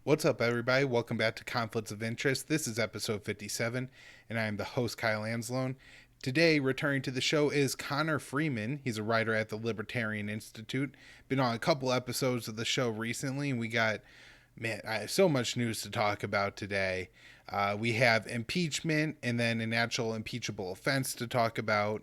What's up, everybody? Welcome back to Conflicts of Interest. This is episode 57, and I am the host, Kyle Anslone. Today, returning to the show is Connor Freeman. He's a writer at the Libertarian Institute. Been on a couple episodes of the show recently, and we got, man, I have so much news to talk about today. We have impeachment and then an actual impeachable offense to talk about.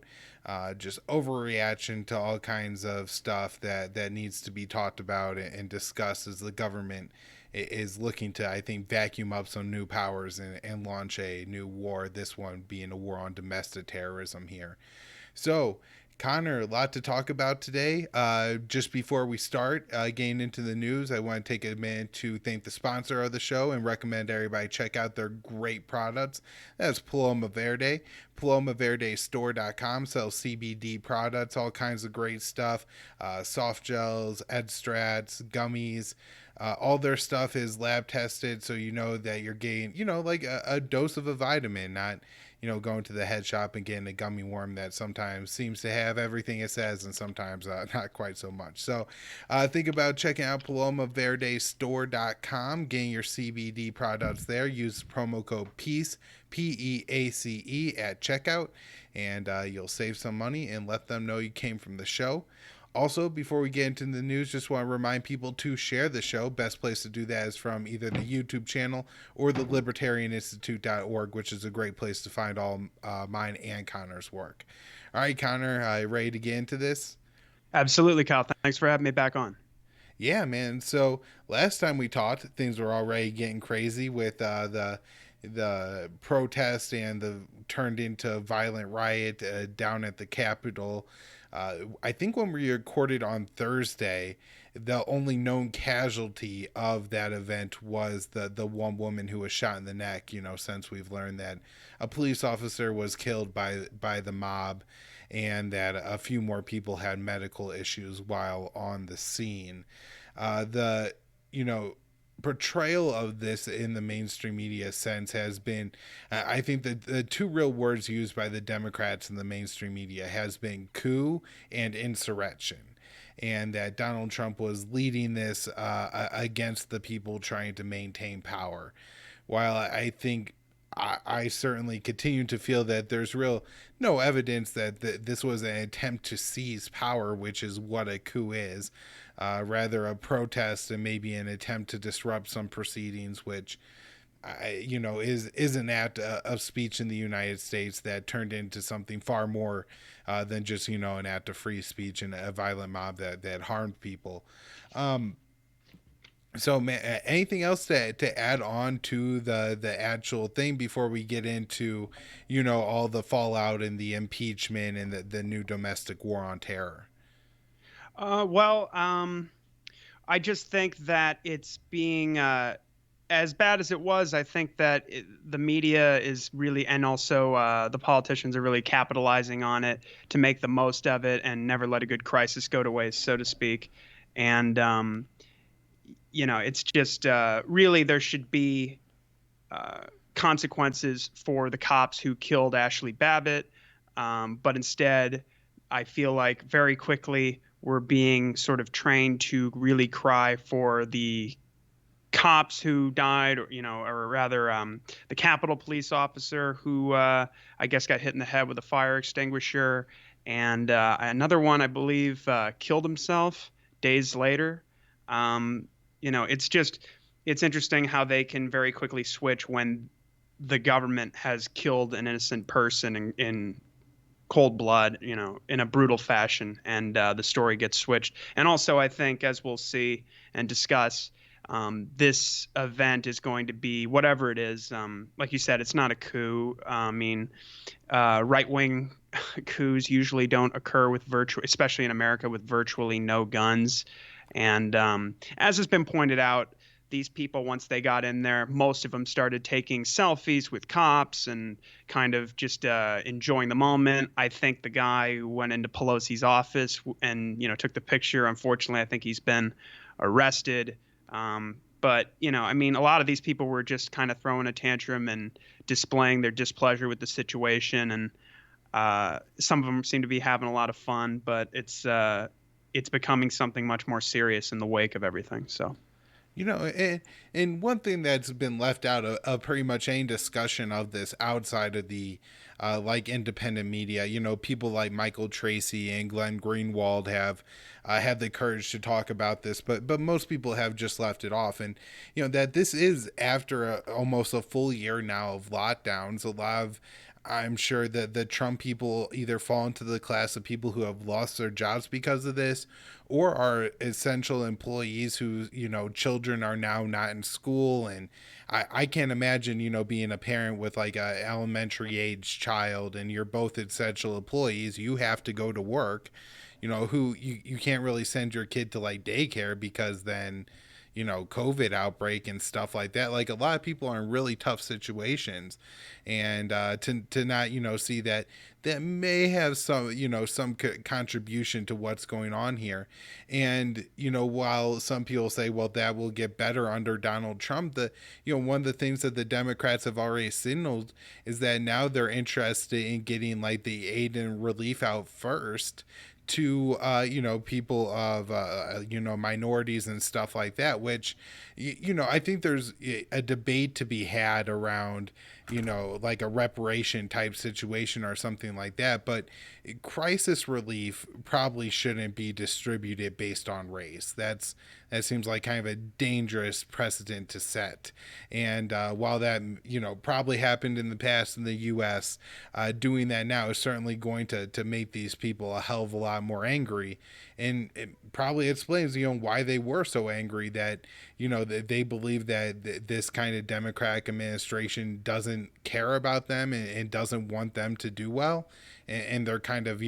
Just overreaction to all kinds of stuff that needs to be talked about and discussed as the government is looking to, I think, vacuum up some new powers and launch a new war. This one being a war on domestic terrorism here. So, Connor, a lot to talk about today. Just before we start getting into the news, I want to take a minute to thank the sponsor of the show and recommend everybody check out their great products. That's Paloma Verde. PalomaVerdeStore.com sells CBD products, all kinds of great stuff, soft gels, extracts, gummies. All their stuff is lab tested, so you know that you're getting, like a dose of a vitamin, not going to the head shop and getting a gummy worm that sometimes seems to have everything it says and sometimes not quite so much. So think about checking out PalomaVerdeStore.com, getting your CBD products there. Use promo code PEACE, PEACE at checkout, and you'll save some money and let them know you came from the show. Also, before we get into the news, just want to remind people to share the show. Best place to do that is from either the YouTube channel or the libertarianinstitute.org, which is a great place to find all mine and Connor's work. All right, Connor, ready to get into this? Absolutely, Kyle. Thanks for having me back on. Yeah, man. So last time we talked, things were already getting crazy with the protest and the turned into a violent riot down at the Capitol. I think when we recorded on Thursday, the only known casualty of that event was the one woman who was shot in the neck. Since we've learned that a police officer was killed by the mob, and that a few more people had medical issues while on the scene. The portrayal of this in the mainstream media sense has been, I think that the two real words used by the Democrats in the mainstream media has been coup and insurrection, and that Donald Trump was leading this against the people trying to maintain power. While I think I certainly continue to feel that there's real no evidence that this was an attempt to seize power, which is what a coup is. Rather a protest and maybe an attempt to disrupt some proceedings, which is an act of speech in the United States that turned into something far more than just an act of free speech and a violent mob that harmed people. So, man, anything else to add on to the actual thing before we get into all the fallout and the impeachment and the new domestic war on terror? I just think that it's being as bad as it was. I think that the media is really, and also the politicians are really capitalizing on it to make the most of it and never let a good crisis go to waste, so to speak. And it's just really there should be consequences for the cops who killed Ashley Babbitt, but instead, I feel like very quickly we're being sort of trained to really cry for the cops who died, or rather, the Capitol police officer who I guess got hit in the head with a fire extinguisher, and another one I believe killed himself days later. It's interesting how they can very quickly switch when the government has killed an innocent person in cold blood, in a brutal fashion, and the story gets switched. And also, I think, as we'll see and discuss, this event is going to be whatever it is. Like you said, it's not a coup. I mean, right-wing coups usually don't occur with especially in America, with virtually no guns. And as has been pointed out, these people, once they got in there, most of them started taking selfies with cops and kind of just enjoying the moment. I think the guy who went into Pelosi's office and took the picture, unfortunately, I think he's been arrested. But I mean, a lot of these people were just kind of throwing a tantrum and displaying their displeasure with the situation, and some of them seem to be having a lot of fun. But it's becoming something much more serious in the wake of everything. So. And one thing that's been left out of pretty much any discussion of this outside of the like independent media, people like Michael Tracy and Glenn Greenwald have had the courage to talk about this, but most people have just left it off. And that this is after almost a full year now of lockdowns. A lot of I'm sure that the Trump people either fall into the class of people who have lost their jobs because of this, or are essential employees who, children are now not in school. And I can't imagine, being a parent with like a elementary age child and you're both essential employees, you have to go to work, who you can't really send your kid to like daycare because then COVID outbreak and stuff like that. Like a lot of people are in really tough situations, and to not see that may have some some contribution to what's going on here. And while some people say, well, that will get better under Donald Trump, the one of the things that the Democrats have already signaled is that now they're interested in getting like the aid and relief out first to people of minorities and stuff like that, which I think there's a debate to be had around like a reparation type situation or something like that. But crisis relief probably shouldn't be distributed based on race. That seems like kind of a dangerous precedent to set. And while that probably happened in the past in the U.S., doing that now is certainly going to make these people a hell of a lot more angry. And it probably explains why they were so angry, that that they believe that this kind of Democratic administration doesn't care about them and doesn't want them to do well, and they're kind of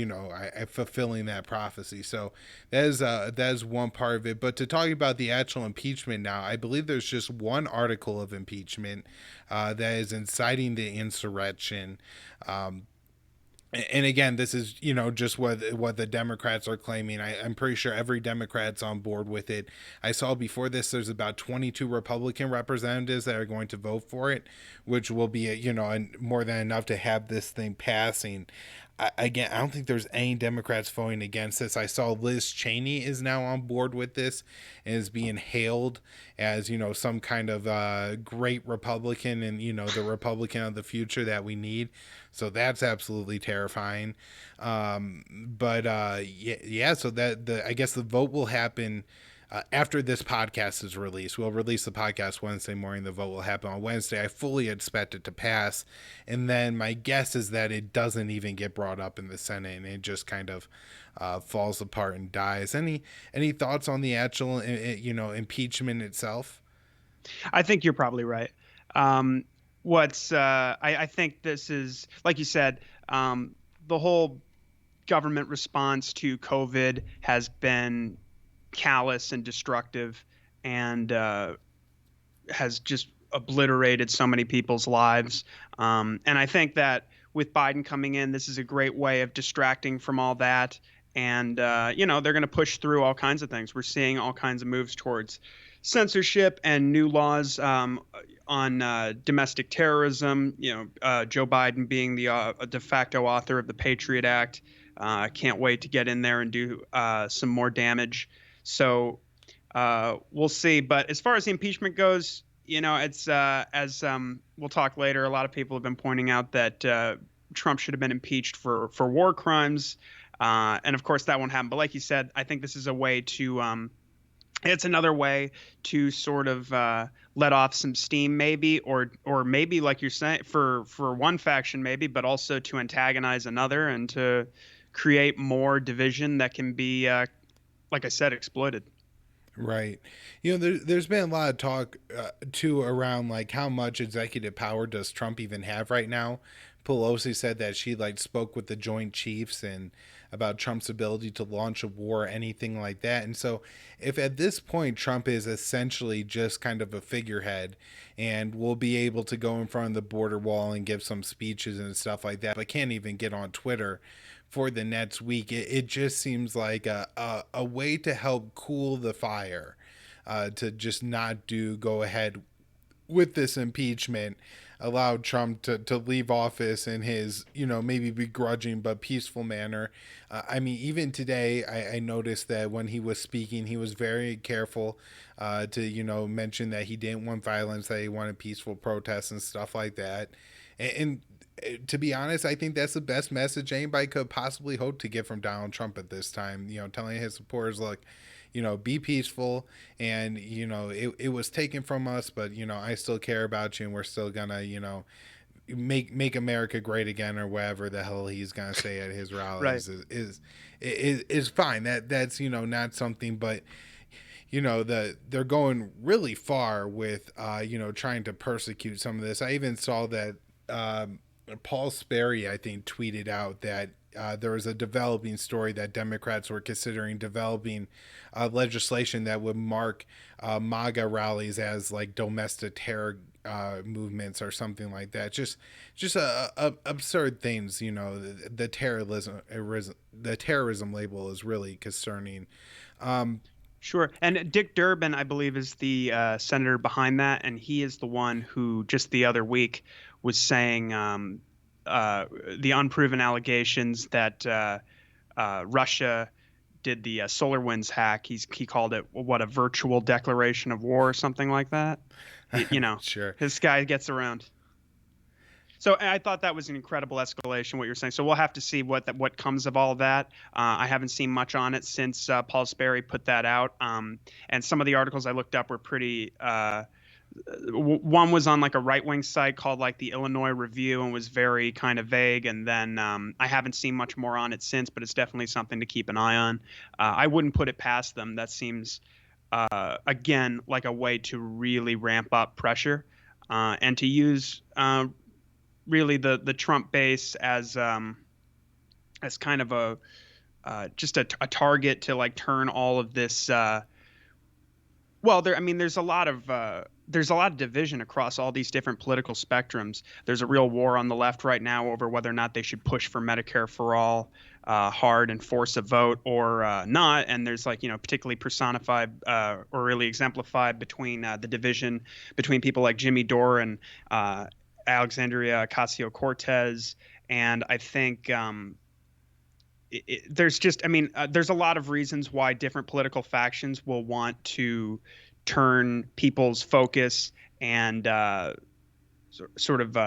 fulfilling that prophecy. So that is one part of it. But to talk about the actual impeachment now, I believe there's just one article of impeachment that is inciting the insurrection. And again, this is just what the Democrats are claiming. I'm pretty sure every Democrat's on board with it. I saw before this there's about 22 Republican representatives that are going to vote for it, which will be more than enough to have this thing passing. Again, I don't think there's any Democrats voting against this. I saw Liz Cheney is now on board with this and is being hailed as some kind of great Republican and the Republican of the future that we need. So that's absolutely terrifying. But yeah. So I guess the vote will happen after this podcast is released. We'll release the podcast Wednesday morning. The vote will happen on Wednesday. I fully expect it to pass, and then my guess is that it doesn't even get brought up in the Senate, and it just kind of falls apart and dies. Any thoughts on the actual impeachment itself? I think you're probably right. I think this is, like you said, the whole government response to COVID has been callous and destructive, and has just obliterated so many people's lives. And I think that with Biden coming in, this is a great way of distracting from all that. And, they're going to push through all kinds of things. We're seeing all kinds of moves towards censorship and new laws on domestic terrorism. Joe Biden being the de facto author of the Patriot Act. Can't wait to get in there and do some more damage. So we'll see. But as far as the impeachment goes, it's as we'll talk later. A lot of people have been pointing out that Trump should have been impeached for war crimes. And of course, that won't happen. But like you said, I think this is a way to it's another way to sort of let off some steam, maybe, or maybe, like you're saying, for one faction, maybe, but also to antagonize another and to create more division that can be, like I said, exploited. Right. There's been a lot of talk too around like how much executive power does Trump even have right now. Pelosi said that she like spoke with the Joint Chiefs and about Trump's ability to launch a war or anything like that. And so if at this point Trump is essentially just kind of a figurehead and will be able to go in front of the border wall and give some speeches and stuff like that, but can't even get on Twitter for the next week, it just seems like a way to help cool the fire, to just not go ahead with this impeachment, allowed Trump to leave office in his, maybe begrudging but peaceful manner. I mean, even today, I noticed that when he was speaking, he was very careful to, mention that he didn't want violence, that he wanted peaceful protests and stuff like that. And to be honest, I think that's the best message anybody could possibly hope to get from Donald Trump at this time. Telling his supporters, look, be peaceful, and it was taken from us, but I still care about you, and we're still gonna make America great again, or whatever the hell he's gonna say at his Right. rallies is fine. That's not something, but they're going really far with trying to persecute some of this. I even saw that Paul Sperry, I think, tweeted out that there was a developing story that Democrats were considering developing legislation that would mark MAGA rallies as like domestic terror movements or something like that. Just absurd things. The terrorism label is really concerning. Um, Sure. And Dick Durbin, I believe, is the senator behind that, and he is the one who just the other week was saying uh, the unproven allegations that Russia did the SolarWinds hack. He called it what, a virtual declaration of war or something like that. sure. This guy gets around. So I thought that was an incredible escalation, what you're saying. So we'll have to see what comes of all of that. I haven't seen much on it since Paul Sperry put that out. And some of the articles I looked up were pretty. One was on like a right wing site called like the Illinois Review and was very kind of vague. And then I haven't seen much more on it since, but it's definitely something to keep an eye on. I wouldn't put it past them. That seems again like a way to really ramp up pressure and to use really the Trump base as kind of a just a target to like turn all of this. Well, there. I mean, there's a lot of division across all these different political spectrums. There's a real war on the left right now over whether or not they should push for Medicare for all hard and force a vote or not. And there's like particularly personified or really exemplified between the division between people like Jimmy Dore and Alexandria Ocasio-Cortez, and I think there's just, I mean, there's a lot of reasons why different political factions will want to turn people's focus and sort of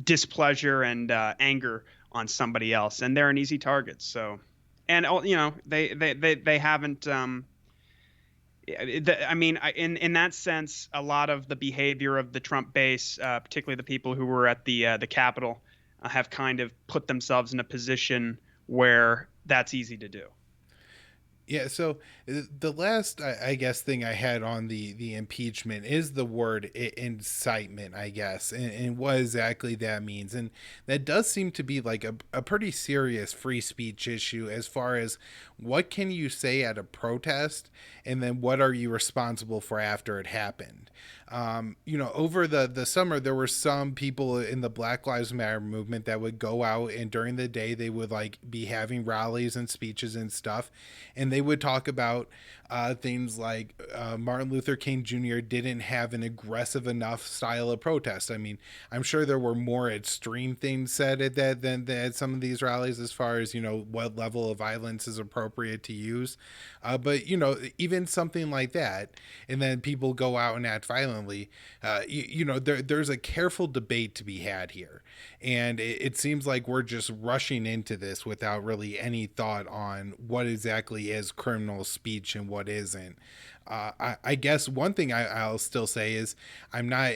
displeasure and anger on somebody else, and they're an easy target. So, and they haven't. I mean, in that sense, a lot of the behavior of the Trump base, particularly the people who were at the Capitol, have kind of put themselves in a position where that's easy to do. Yeah, so the last, I guess, thing I had on the impeachment is the word incitement, I guess, and what exactly that means. And that does seem to be like a pretty serious free speech issue as far as what can you say at a protest, and then what are you responsible for after it happened. Over the summer, there were some people in the Black Lives Matter movement that would go out, and during the day they would like be having rallies and speeches and stuff, and they would talk about things like Martin Luther King Jr. didn't have an aggressive enough style of protest. I mean, I'm sure there were more extreme things said at that than at some of these rallies, as far as what level of violence is appropriate to use. But even something like that, and then people go out and act violently. There's a careful debate to be had here, and it seems like we're just rushing into this without really any thought on what exactly is criminal speech and what isn't. I guess one thing I'll still say is I'm not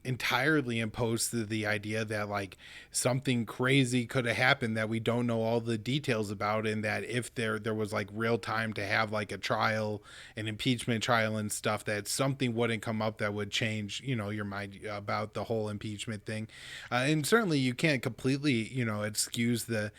entirely opposed to the idea that like something crazy could have happened that we don't know all the details about, and that if there was like real time to have like a trial, an impeachment trial and stuff, that something wouldn't come up that would change your mind about the whole impeachment thing. And certainly you can't completely excuse the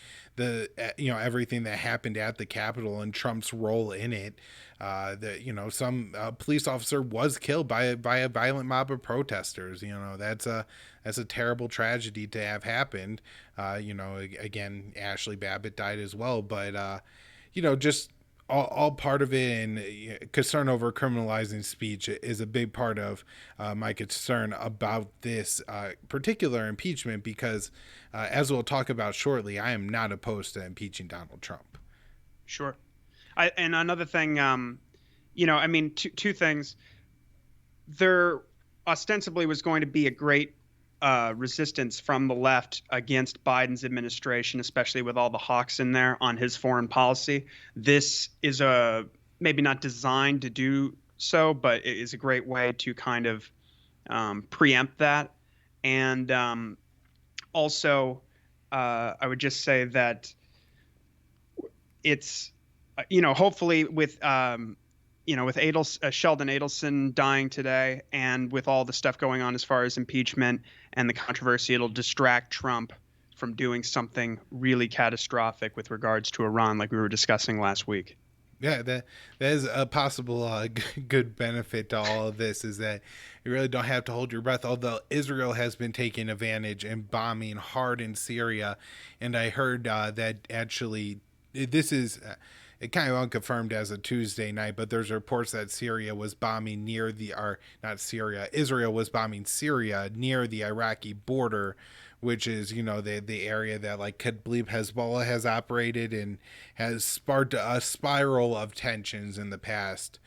everything that happened at the Capitol and Trump's role in it. That some police officer was killed by a violent mob of protesters. That's a terrible tragedy to have happened. Again, Ashley Babbitt died as well, but just all part of it, and concern over criminalizing speech is a big part of my concern about this particular impeachment, because as we'll talk about shortly, I am not opposed to impeaching Donald Trump. Sure. And another thing, I mean, two things. There ostensibly was going to be a great resistance from the left against Biden's administration, especially with all the hawks in there on his foreign policy. This is maybe not designed to do so, but it is a great way to kind of preempt that. And also, I would just say that it's, hopefully with Sheldon Adelson dying today, and with all the stuff going on as far as impeachment and the controversy, it'll distract Trump from doing something really catastrophic with regards to Iran, like we were discussing last week. Yeah, that is a possible good benefit to all of this, is that you really don't have to hold your breath. Although Israel has been taking advantage and bombing hard in Syria, and I heard that actually this is kind of unconfirmed as a Tuesday night, but there's reports that Syria was bombing near the, or not Syria, Israel was bombing Syria near the Iraqi border, which is, the area that, like, could believe Hezbollah has operated and has sparked a spiral of tensions in the past.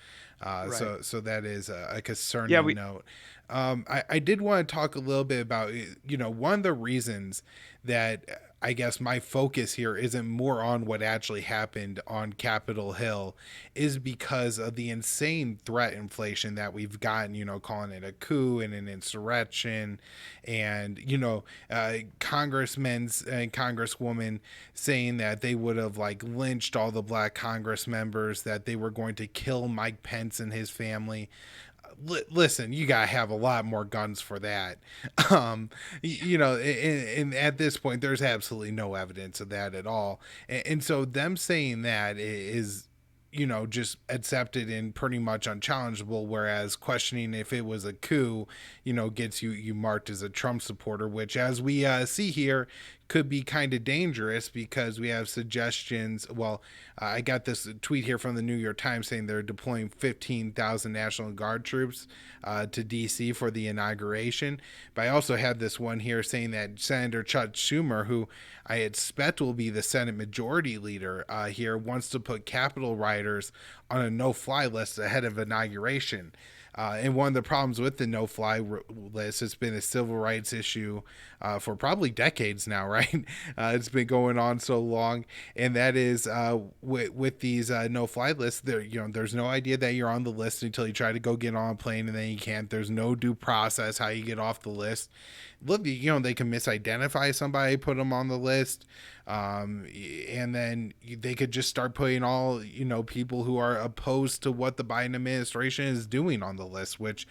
Right. So that is a concerning Yeah, note. I did want to talk a little bit about, one of the reasons that I guess my focus here isn't more on what actually happened on Capitol Hill, is because of the insane threat inflation that we've gotten, calling it a coup and an insurrection, and, congressmen and congresswomen saying that they would have, like, lynched all the black Congress members, that they were going to kill Mike Pence and his family. Listen, you gotta have a lot more guns for that. And at this point, there's absolutely no evidence of that at all. And so them saying that is, just accepted and pretty much unchallengeable. Whereas questioning if it was a coup, gets you marked as a Trump supporter, which, as we see here, could be kind of dangerous, because we have suggestions. Well, I got this tweet here from the New York Times saying they're deploying 15,000 National Guard troops to D.C. for the inauguration. But I also had this one here saying that Senator Chuck Schumer, who I expect will be the Senate Majority Leader here, wants to put Capitol rioters on a no-fly list ahead of inauguration. And one of the problems with the no-fly list, it's been a civil rights issue for probably decades now, right? It's been going on so long, and that is with these no-fly lists. There's no idea that you're on the list until you try to go get on a plane, and then you can't. There's no due process how you get off the list. Look, they can misidentify somebody, put them on the list, and then they could just start putting all people who are opposed to what the Biden administration is doing on the list, which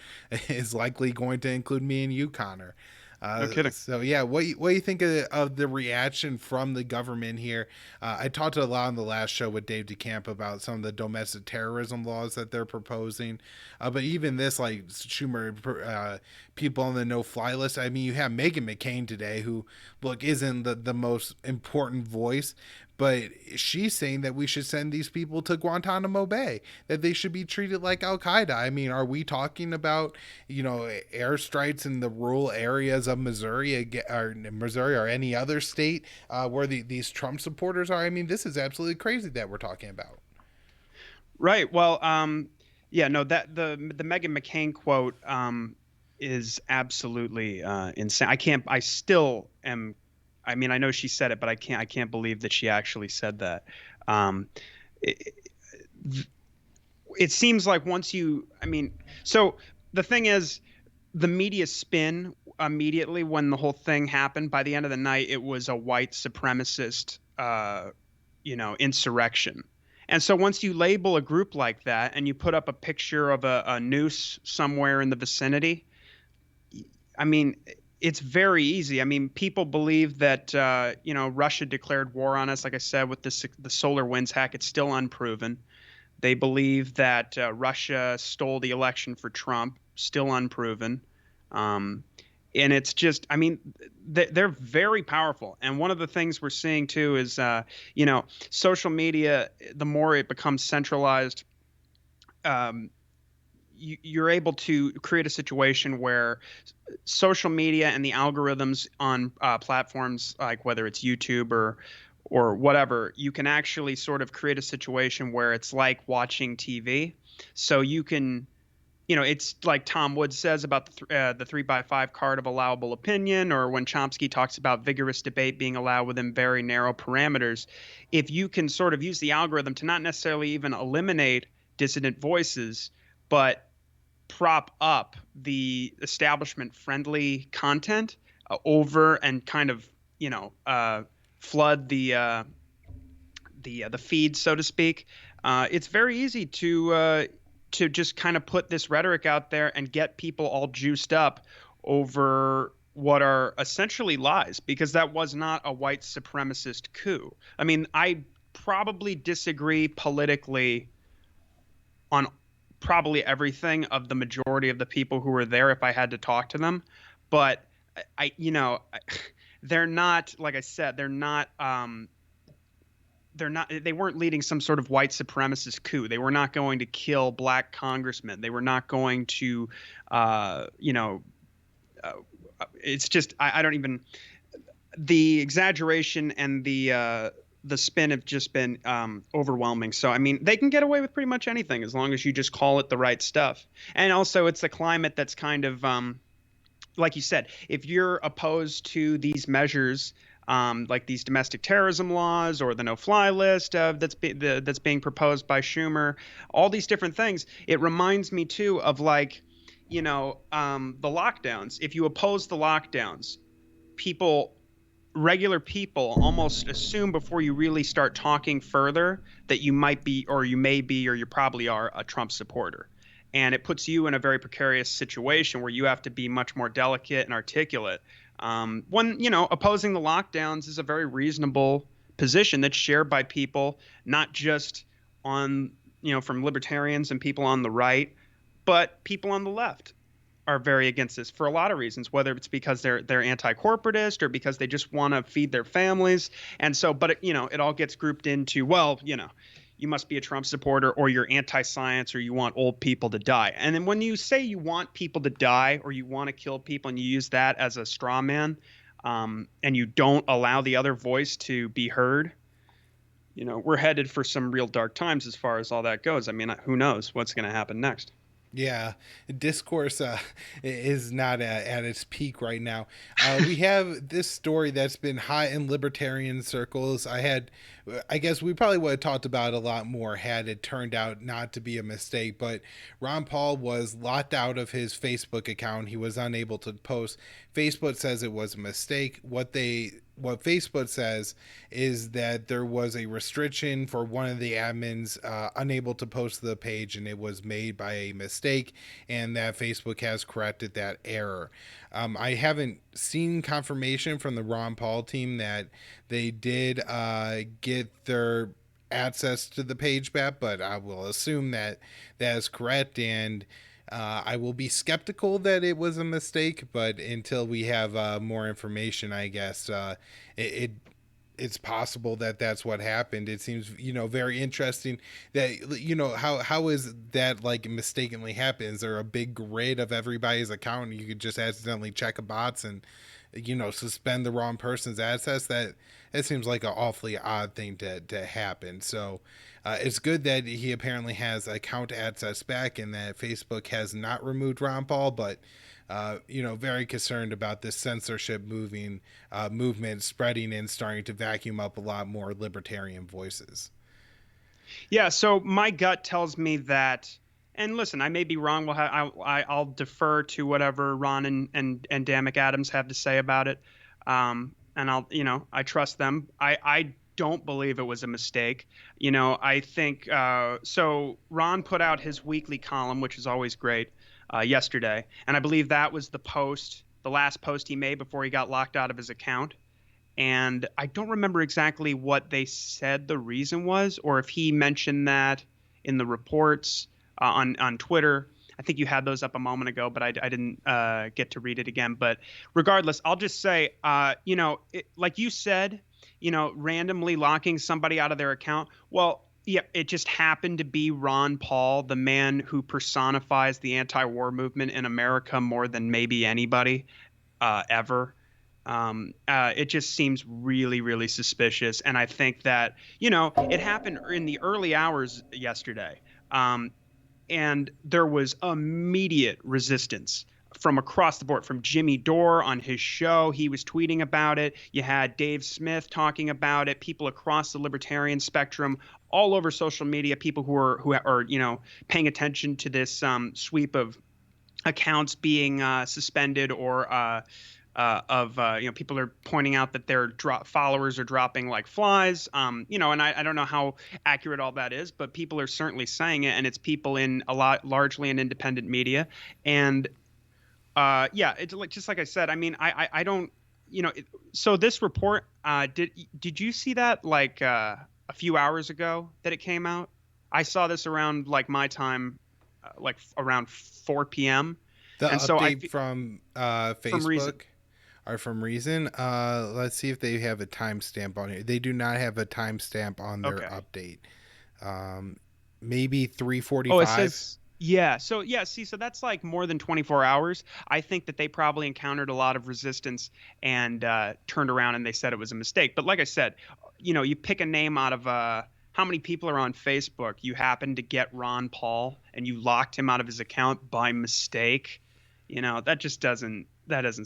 is likely going to include me and you, Connor. No kidding. So yeah, what do you think of the reaction from the government here? I talked a lot on the last show with Dave DeCamp about some of the domestic terrorism laws that they're proposing, but even this, like Schumer, people on the no-fly list. I mean, you have Meghan McCain today, who, look, isn't the most important voice, but she's saying that we should send these people to Guantanamo Bay, that they should be treated like Al Qaeda. I mean, are we talking about, airstrikes in the rural areas of Missouri or any other state where these Trump supporters are? I mean, this is absolutely crazy that we're talking about. Right. Well, yeah, no, that the Meghan McCain quote is absolutely insane. I still am. I mean, I know she said it, but I can't believe that she actually said that. It, it seems like so the thing is, the media spin immediately when the whole thing happened. By the end of the night, it was a white supremacist, insurrection. And so once you label a group like that and you put up a picture of a noose somewhere in the vicinity, I mean, it's very easy. I mean, people believe that Russia declared war on us. Like I said, with the SolarWinds hack, it's still unproven. They believe that Russia stole the election for Trump, still unproven. And it's just, I mean, they're very powerful. And one of the things we're seeing too is, social media, the more it becomes centralized, um, you're able to create a situation where social media and the algorithms on platforms like whether it's YouTube or whatever, you can actually sort of create a situation where it's like watching TV. So you can, it's like Tom Woods says about the 3x5 card of allowable opinion, or when Chomsky talks about vigorous debate being allowed within very narrow parameters. If you can sort of use the algorithm to not necessarily even eliminate dissident voices, but prop up the establishment friendly content over and kind of, flood the feed, so to speak. It's very easy to just kind of put this rhetoric out there and get people all juiced up over what are essentially lies, because that was not a white supremacist coup. I mean, I probably disagree politically on probably everything of the majority of the people who were there if I had to talk to them, but they're not, like I said, they weren't leading some sort of white supremacist coup. They were not going to kill black congressmen. They were not going to, uh, you know, uh, it's just I don't even, the exaggeration and the spin have just been overwhelming. So I mean, they can get away with pretty much anything as long as you just call it the right stuff. And also, it's a climate that's kind of like you said, if you're opposed to these measures, like these domestic terrorism laws or the no-fly list that's being proposed by Schumer, all these different things, it reminds me too of like, the lockdowns. If you oppose the lockdowns, people, regular people, almost assume before you really start talking further that you might be, or you may be, or you probably are a Trump supporter. And it puts you in a very precarious situation where you have to be much more delicate and articulate. When, opposing the lockdowns is a very reasonable position that's shared by people, not just on, from libertarians and people on the right, but people on the left are very against this for a lot of reasons, whether it's because they're anti-corporatist or because they just want to feed their families. And so, but it all gets grouped into, well, you must be a Trump supporter or you're anti-science or you want old people to die. And then when you say you want people to die or you want to kill people and you use that as a straw man, and you don't allow the other voice to be heard, we're headed for some real dark times as far as all that goes. I mean, who knows what's going to happen next? Yeah, discourse is not at its peak right now. We have this story that's been hot in libertarian circles. I guess we probably would have talked about it a lot more had it turned out not to be a mistake. But Ron Paul was locked out of his Facebook account. He was unable to post. Facebook says it was a mistake. What Facebook says is that there was a restriction for one of the admins unable to post the page, and it was made by a mistake, and that Facebook has corrected that error. I haven't seen confirmation from the Ron Paul team that they did get their access to the page back, but I will assume that that is correct, and I will be skeptical that it was a mistake, but until we have more information, I guess it it's possible that that's what happened. It seems very interesting that how is that like mistakenly happen? Is there a big grid of everybody's account and you could just accidentally check a box and suspend the wrong person's access? That seems like an awfully odd thing to happen. So it's good that he apparently has account access back and that Facebook has not removed Ron Paul, but very concerned about this censorship movement spreading and starting to vacuum up a lot more libertarian voices. Yeah, so my gut tells me that, and listen, I may be wrong. I'll defer to whatever Ron and Dan McAdams have to say about it. And I trust them. I don't believe it was a mistake. I think so. Ron put out his weekly column, which is always great, yesterday, and I believe that was the last post he made before he got locked out of his account. And I don't remember exactly what they said the reason was, or if he mentioned that in the reports on Twitter. I think you had those up a moment ago, but I didn't get to read it again. But regardless, I'll just say, like you said, randomly locking somebody out of their account. Well, yeah, it just happened to be Ron Paul, the man who personifies the anti-war movement in America more than maybe anybody ever. It just seems really, really suspicious. And I think that, it happened in the early hours yesterday. Um, and there was immediate resistance from across the board, from Jimmy Dore on his show. He was tweeting about it. You had Dave Smith talking about it, people across the libertarian spectrum, all over social media, people who are paying attention to this sweep of accounts being suspended or people are pointing out that their followers are dropping like flies. And I don't know how accurate all that is, but people are certainly saying it, and it's people in largely in independent media. And yeah, it's just like I said. I mean, I don't, so this report, did you see that like a few hours ago that it came out? I saw this around like my time, like around 4 p.m. The And so update from from Reason. Facebook or from Reason. Let's see if they have a timestamp on it. They do not have a timestamp on their Okay. update. Maybe 3:45. Oh, it says, yeah. So yeah, see, so that's like more than 24 hours. I think that they probably encountered a lot of resistance and turned around and they said it was a mistake. But like I said, you pick a name out of how many people are on Facebook. You happen to get Ron Paul and you locked him out of his account by mistake. That just doesn't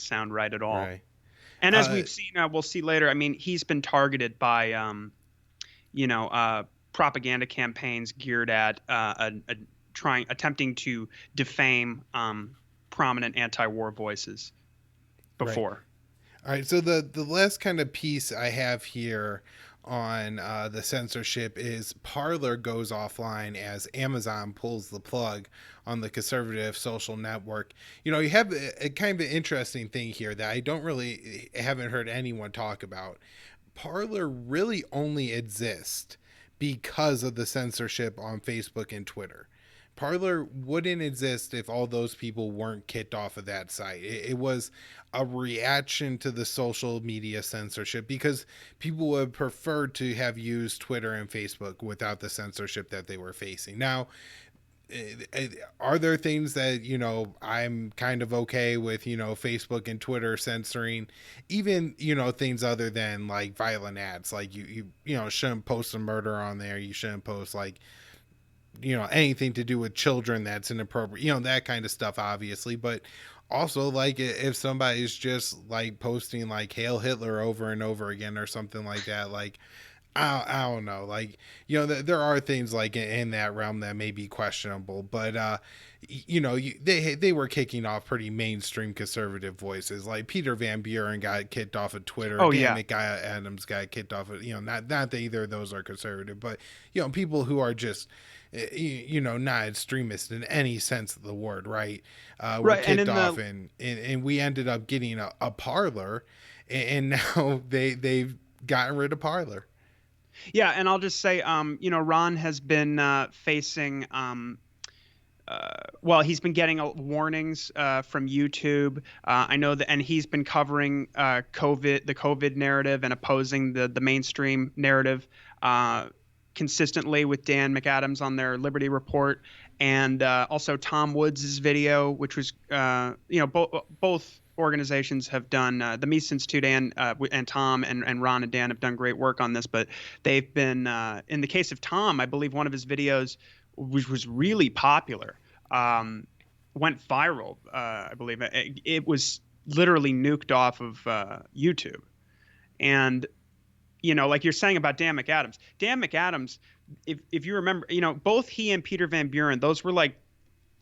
sound right at all. Right. And as we've seen, we'll see later. I mean, he's been targeted by propaganda campaigns geared at attempting to defame prominent anti-war voices before. All right. So the last kind of piece I have here on the censorship is Parler goes offline as Amazon pulls the plug on the conservative social network. You have a kind of an interesting thing here that I haven't heard anyone talk about. Parler really only exists because of the censorship on Facebook and Twitter. Parler wouldn't exist if all those people weren't kicked off of that site. It was a reaction to the social media censorship because people would prefer to have used Twitter and Facebook without the censorship that they were facing. Now, are there things that I'm kind of okay with Facebook and Twitter censoring, even things other than like violent ads, like you shouldn't post a murder on there, you shouldn't post like anything to do with children that's inappropriate, that kind of stuff, obviously. But also, like, if somebody's just like posting like Hail Hitler over and over again or something like that, like I don't know, like there are things like in that realm that may be questionable, but they were kicking off pretty mainstream conservative voices. Like Peter Van Buren got kicked off of Twitter. Oh Dan yeah. McAdams got kicked off of not that either of those are conservative, but people who are just not extremist in any sense of the word, right? Were Right. And kicked in off, the and we ended up getting a Parler, and now they've gotten rid of Parler. Yeah, and I'll just say, Ron has been facing, well, he's been getting warnings from YouTube. I know that, and he's been covering the COVID narrative and opposing the mainstream narrative consistently with Dan McAdams on their Liberty Report, and also Tom Woods' video, which was, both organizations have done the Mises Institute and Tom and Ron and Dan have done great work on this, but they've been in the case of Tom, I believe one of his videos, which was really popular, went viral. I believe it was literally nuked off of YouTube. And like you're saying about Dan McAdams, if you remember, both he and Peter Van Buren, those were like,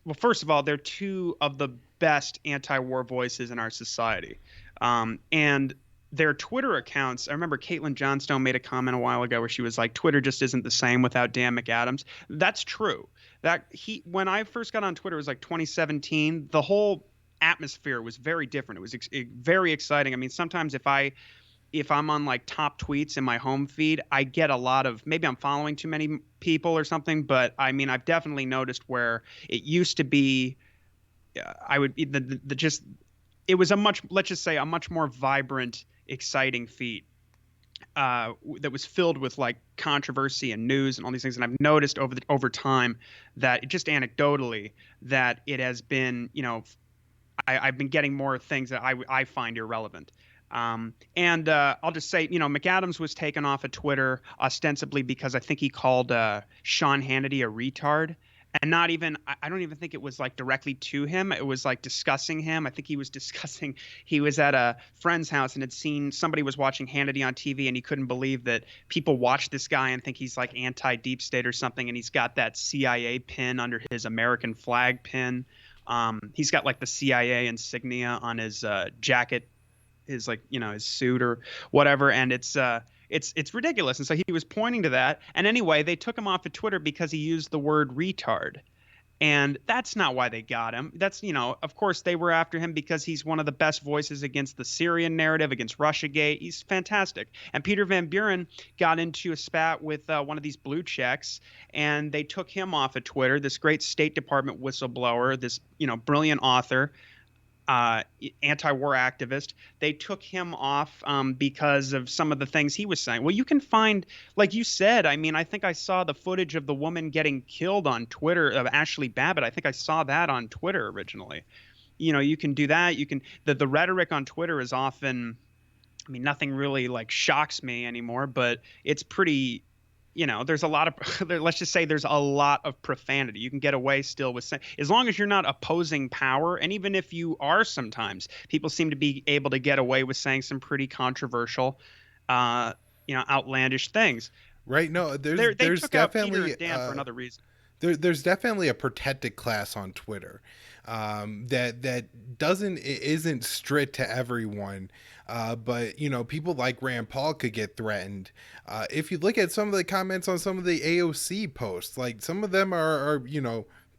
well, first of all, they're two of the best anti-war voices in our society. And their Twitter accounts, I remember Caitlin Johnstone made a comment a while ago where she was like, Twitter just isn't the same without Dan McAdams. That's true. When I first got on Twitter, it was like 2017. The whole atmosphere was very different. It was very exciting. I mean, sometimes if I if I'm on like top tweets in my home feed, I get a lot of, maybe I'm following too many people or something, but I mean, I've definitely noticed where it used to be, I would the just it was a much, let's just say, a much more vibrant, exciting feed that was filled with like controversy and news and all these things. And I've noticed over time that, just anecdotally, that it has been, I've been getting more things that I find irrelevant. And I'll just say, McAdams was taken off of Twitter ostensibly because I think he called Sean Hannity a retard. And not even, I don't even think it was like directly to him. It was like discussing him. I think he was discussing, he was at a friend's house and had seen somebody was watching Hannity on TV, and he couldn't believe that people watch this guy and think he's like anti deep state or something. And he's got that CIA pin under his American flag pin. He's got like the CIA insignia on his jacket, his, like, his suit or whatever, and it's ridiculous. And so he was pointing to that. And anyway, they took him off of Twitter because he used the word retard. And that's not why they got him. That's, of course they were after him because he's one of the best voices against the Syrian narrative, against Russiagate. He's fantastic. And Peter Van Buren got into a spat with one of these blue checks, and they took him off of Twitter, this great State Department whistleblower, this, brilliant author, anti-war activist. They took him off because of some of the things he was saying. Well, you can find, like you said, I mean, I think I saw the footage of the woman getting killed on Twitter, of Ashley Babbitt. I think I saw that on Twitter originally. You can do that. You can, the rhetoric on Twitter is often, I mean, nothing really like shocks me anymore, but it's pretty, there's a lot of, let's just say there's a lot of profanity. You can get away still with saying, as long as you're not opposing power. And even if you are, sometimes people seem to be able to get away with saying some pretty controversial, outlandish things. Right? No, They there's took out Peter definitely and Dan for another reason. there's definitely a protected class on Twitter that doesn't, it isn't strict to everyone, but people like Rand Paul could get threatened. If you look at some of the comments on some of the AOC posts, like some of them are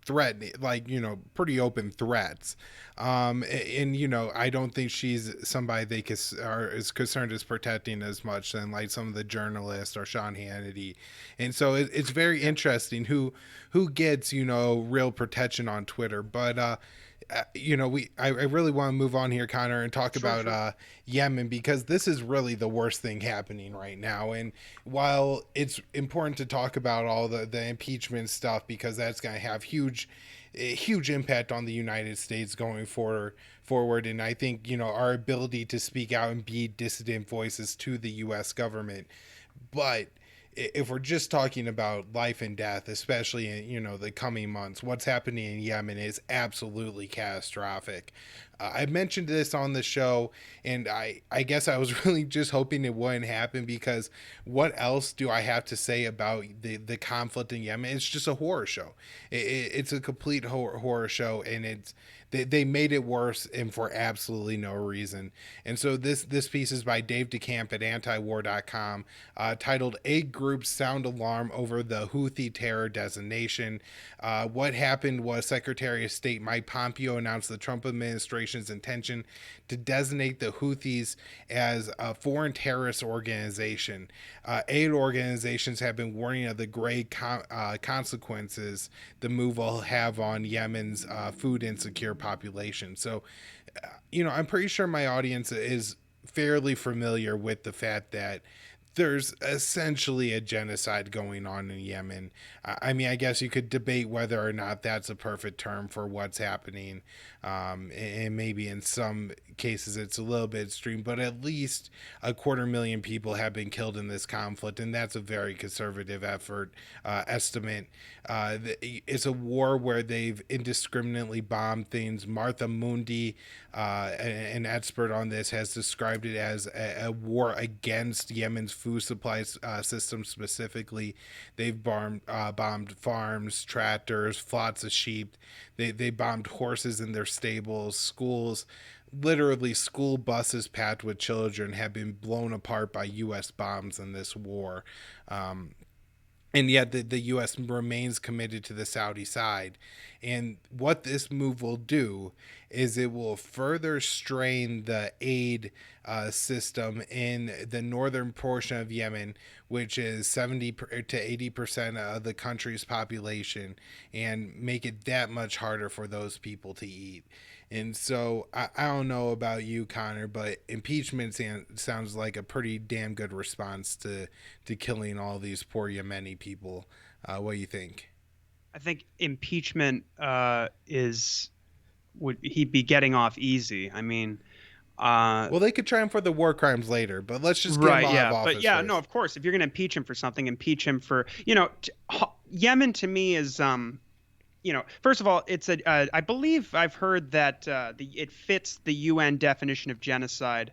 threatening, like pretty open threats. And I don't think she's somebody they are as concerned as protecting as much than like some of the journalists or Sean Hannity. And so it's very interesting who gets real protection on Twitter. But I really want to move on here, Connor, and talk Sure, about sure. Yemen, because this is really the worst thing happening right now. And while it's important to talk about all the impeachment stuff, because that's going to have huge impact on the United States going forward, and I think our ability to speak out and be dissident voices to the U.S. government. But if we're just talking about life and death, especially in the coming months, what's happening in Yemen is absolutely catastrophic. I mentioned this on the show, and I guess I was really just hoping it wouldn't happen, because what else do I have to say about the conflict in Yemen? It's just a horror show. It's a complete horror show, and they made it worse, and for absolutely no reason. And so this piece is by Dave DeCamp at antiwar.com, titled "Aid Groups Sound Alarm Over the Houthi Terror Designation." What happened was Secretary of State Mike Pompeo announced the Trump administration's intention to designate the Houthis as a foreign terrorist organization. Aid organizations have been warning of the grave consequences the move will have on Yemen's food insecure population. So, I'm pretty sure my audience is fairly familiar with the fact that there's essentially a genocide going on in Yemen. I mean, I guess you could debate whether or not that's a perfect term for what's happening. And maybe in some cases it's a little bit extreme, but at least 250,000 people have been killed in this conflict, and that's a very conservative estimate. It's a war where they've indiscriminately bombed things. Martha Mundi, an expert on this, has described it as a war against Yemen's food supply system specifically. They've bombed farms, tractors, flocks of sheep. They bombed horses in their stables, schools. Literally, school buses packed with children have been blown apart by U.S. bombs in this war. And yet the U.S. remains committed to the Saudi side. And what this move will do is it will further strain the aid system in the northern portion of Yemen, which is 70 to 80% of the country's population, and make it that much harder for those people to eat. And so I don't know about you, Connor, but impeachment sounds like a pretty damn good response to killing all these poor Yemeni people. What do you think? I think impeachment is would he'd be getting off easy. I mean, uh, Well, they could try him for the war crimes later, but let's just get him right, out of yeah, but office yeah, no, first. of course, if you're going to impeach him for something, impeach him for Yemen to me is first of all, it's a I believe I've heard that it fits the UN definition of genocide.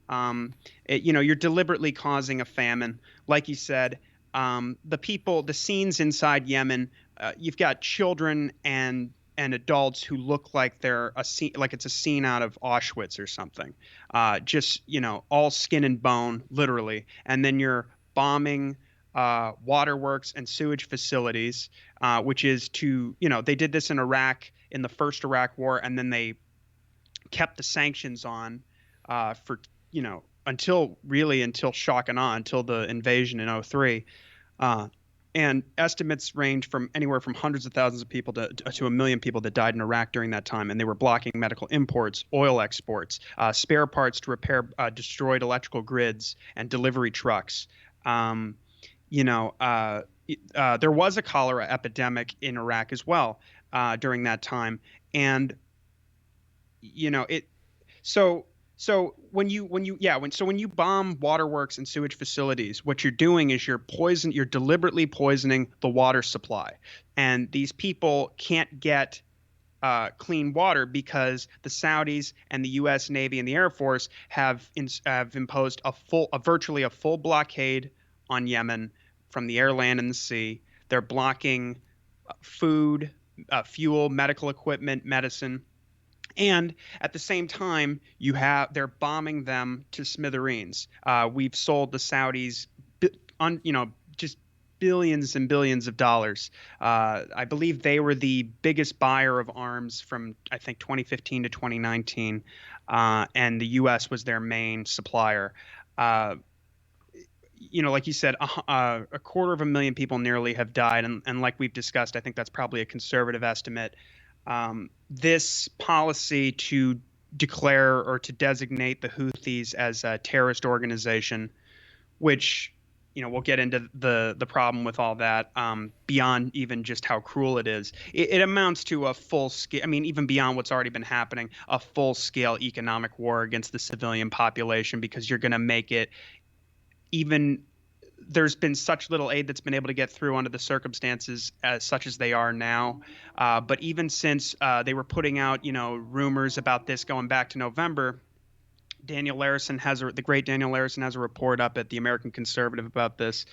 You're deliberately causing a famine, like you said. The scenes inside Yemen, you've got children and adults who look like they're a scene, like it's a scene out of Auschwitz or something. Just all skin and bone, literally. And then you're bombing waterworks and sewage facilities, which is they did this in Iraq in the first Iraq War, and then they kept the sanctions on for until shock and awe, until the invasion in '03. Uh, and estimates range from anywhere from hundreds of thousands of people to a million people that died in Iraq during that time. And they were blocking medical imports, oil exports, spare parts to repair destroyed electrical grids, and delivery trucks. Um, there was a cholera epidemic in Iraq as well during that time. And it so when you bomb waterworks and sewage facilities, what you're doing is you're deliberately poisoning the water supply, and these people can't get clean water because the Saudis and the U.S. Navy and the Air Force have imposed virtually a full blockade on Yemen from the air, land, and the sea. They're blocking food, fuel, medical equipment, medicine. And at the same time, they're bombing them to smithereens. We've sold the Saudis, just billions and billions of dollars. I believe they were the biggest buyer of arms from, I think, 2015 to 2019, and the U.S. was their main supplier. Uh, like you said, a quarter of a million people nearly have died, and like we've discussed, I think that's probably a conservative estimate. This policy to declare or to designate the Houthis as a terrorist organization, which we'll get into the problem with all that, beyond even just how cruel it is. It amounts to a full scale. I mean, even beyond what's already been happening, a full scale economic war against the civilian population, because you're going to make it even. There's been such little aid that's been able to get through under the circumstances as such as they are now. But even since they were putting out, rumors about this going back to November, the great Daniel Larison has a report up at the American Conservative about this.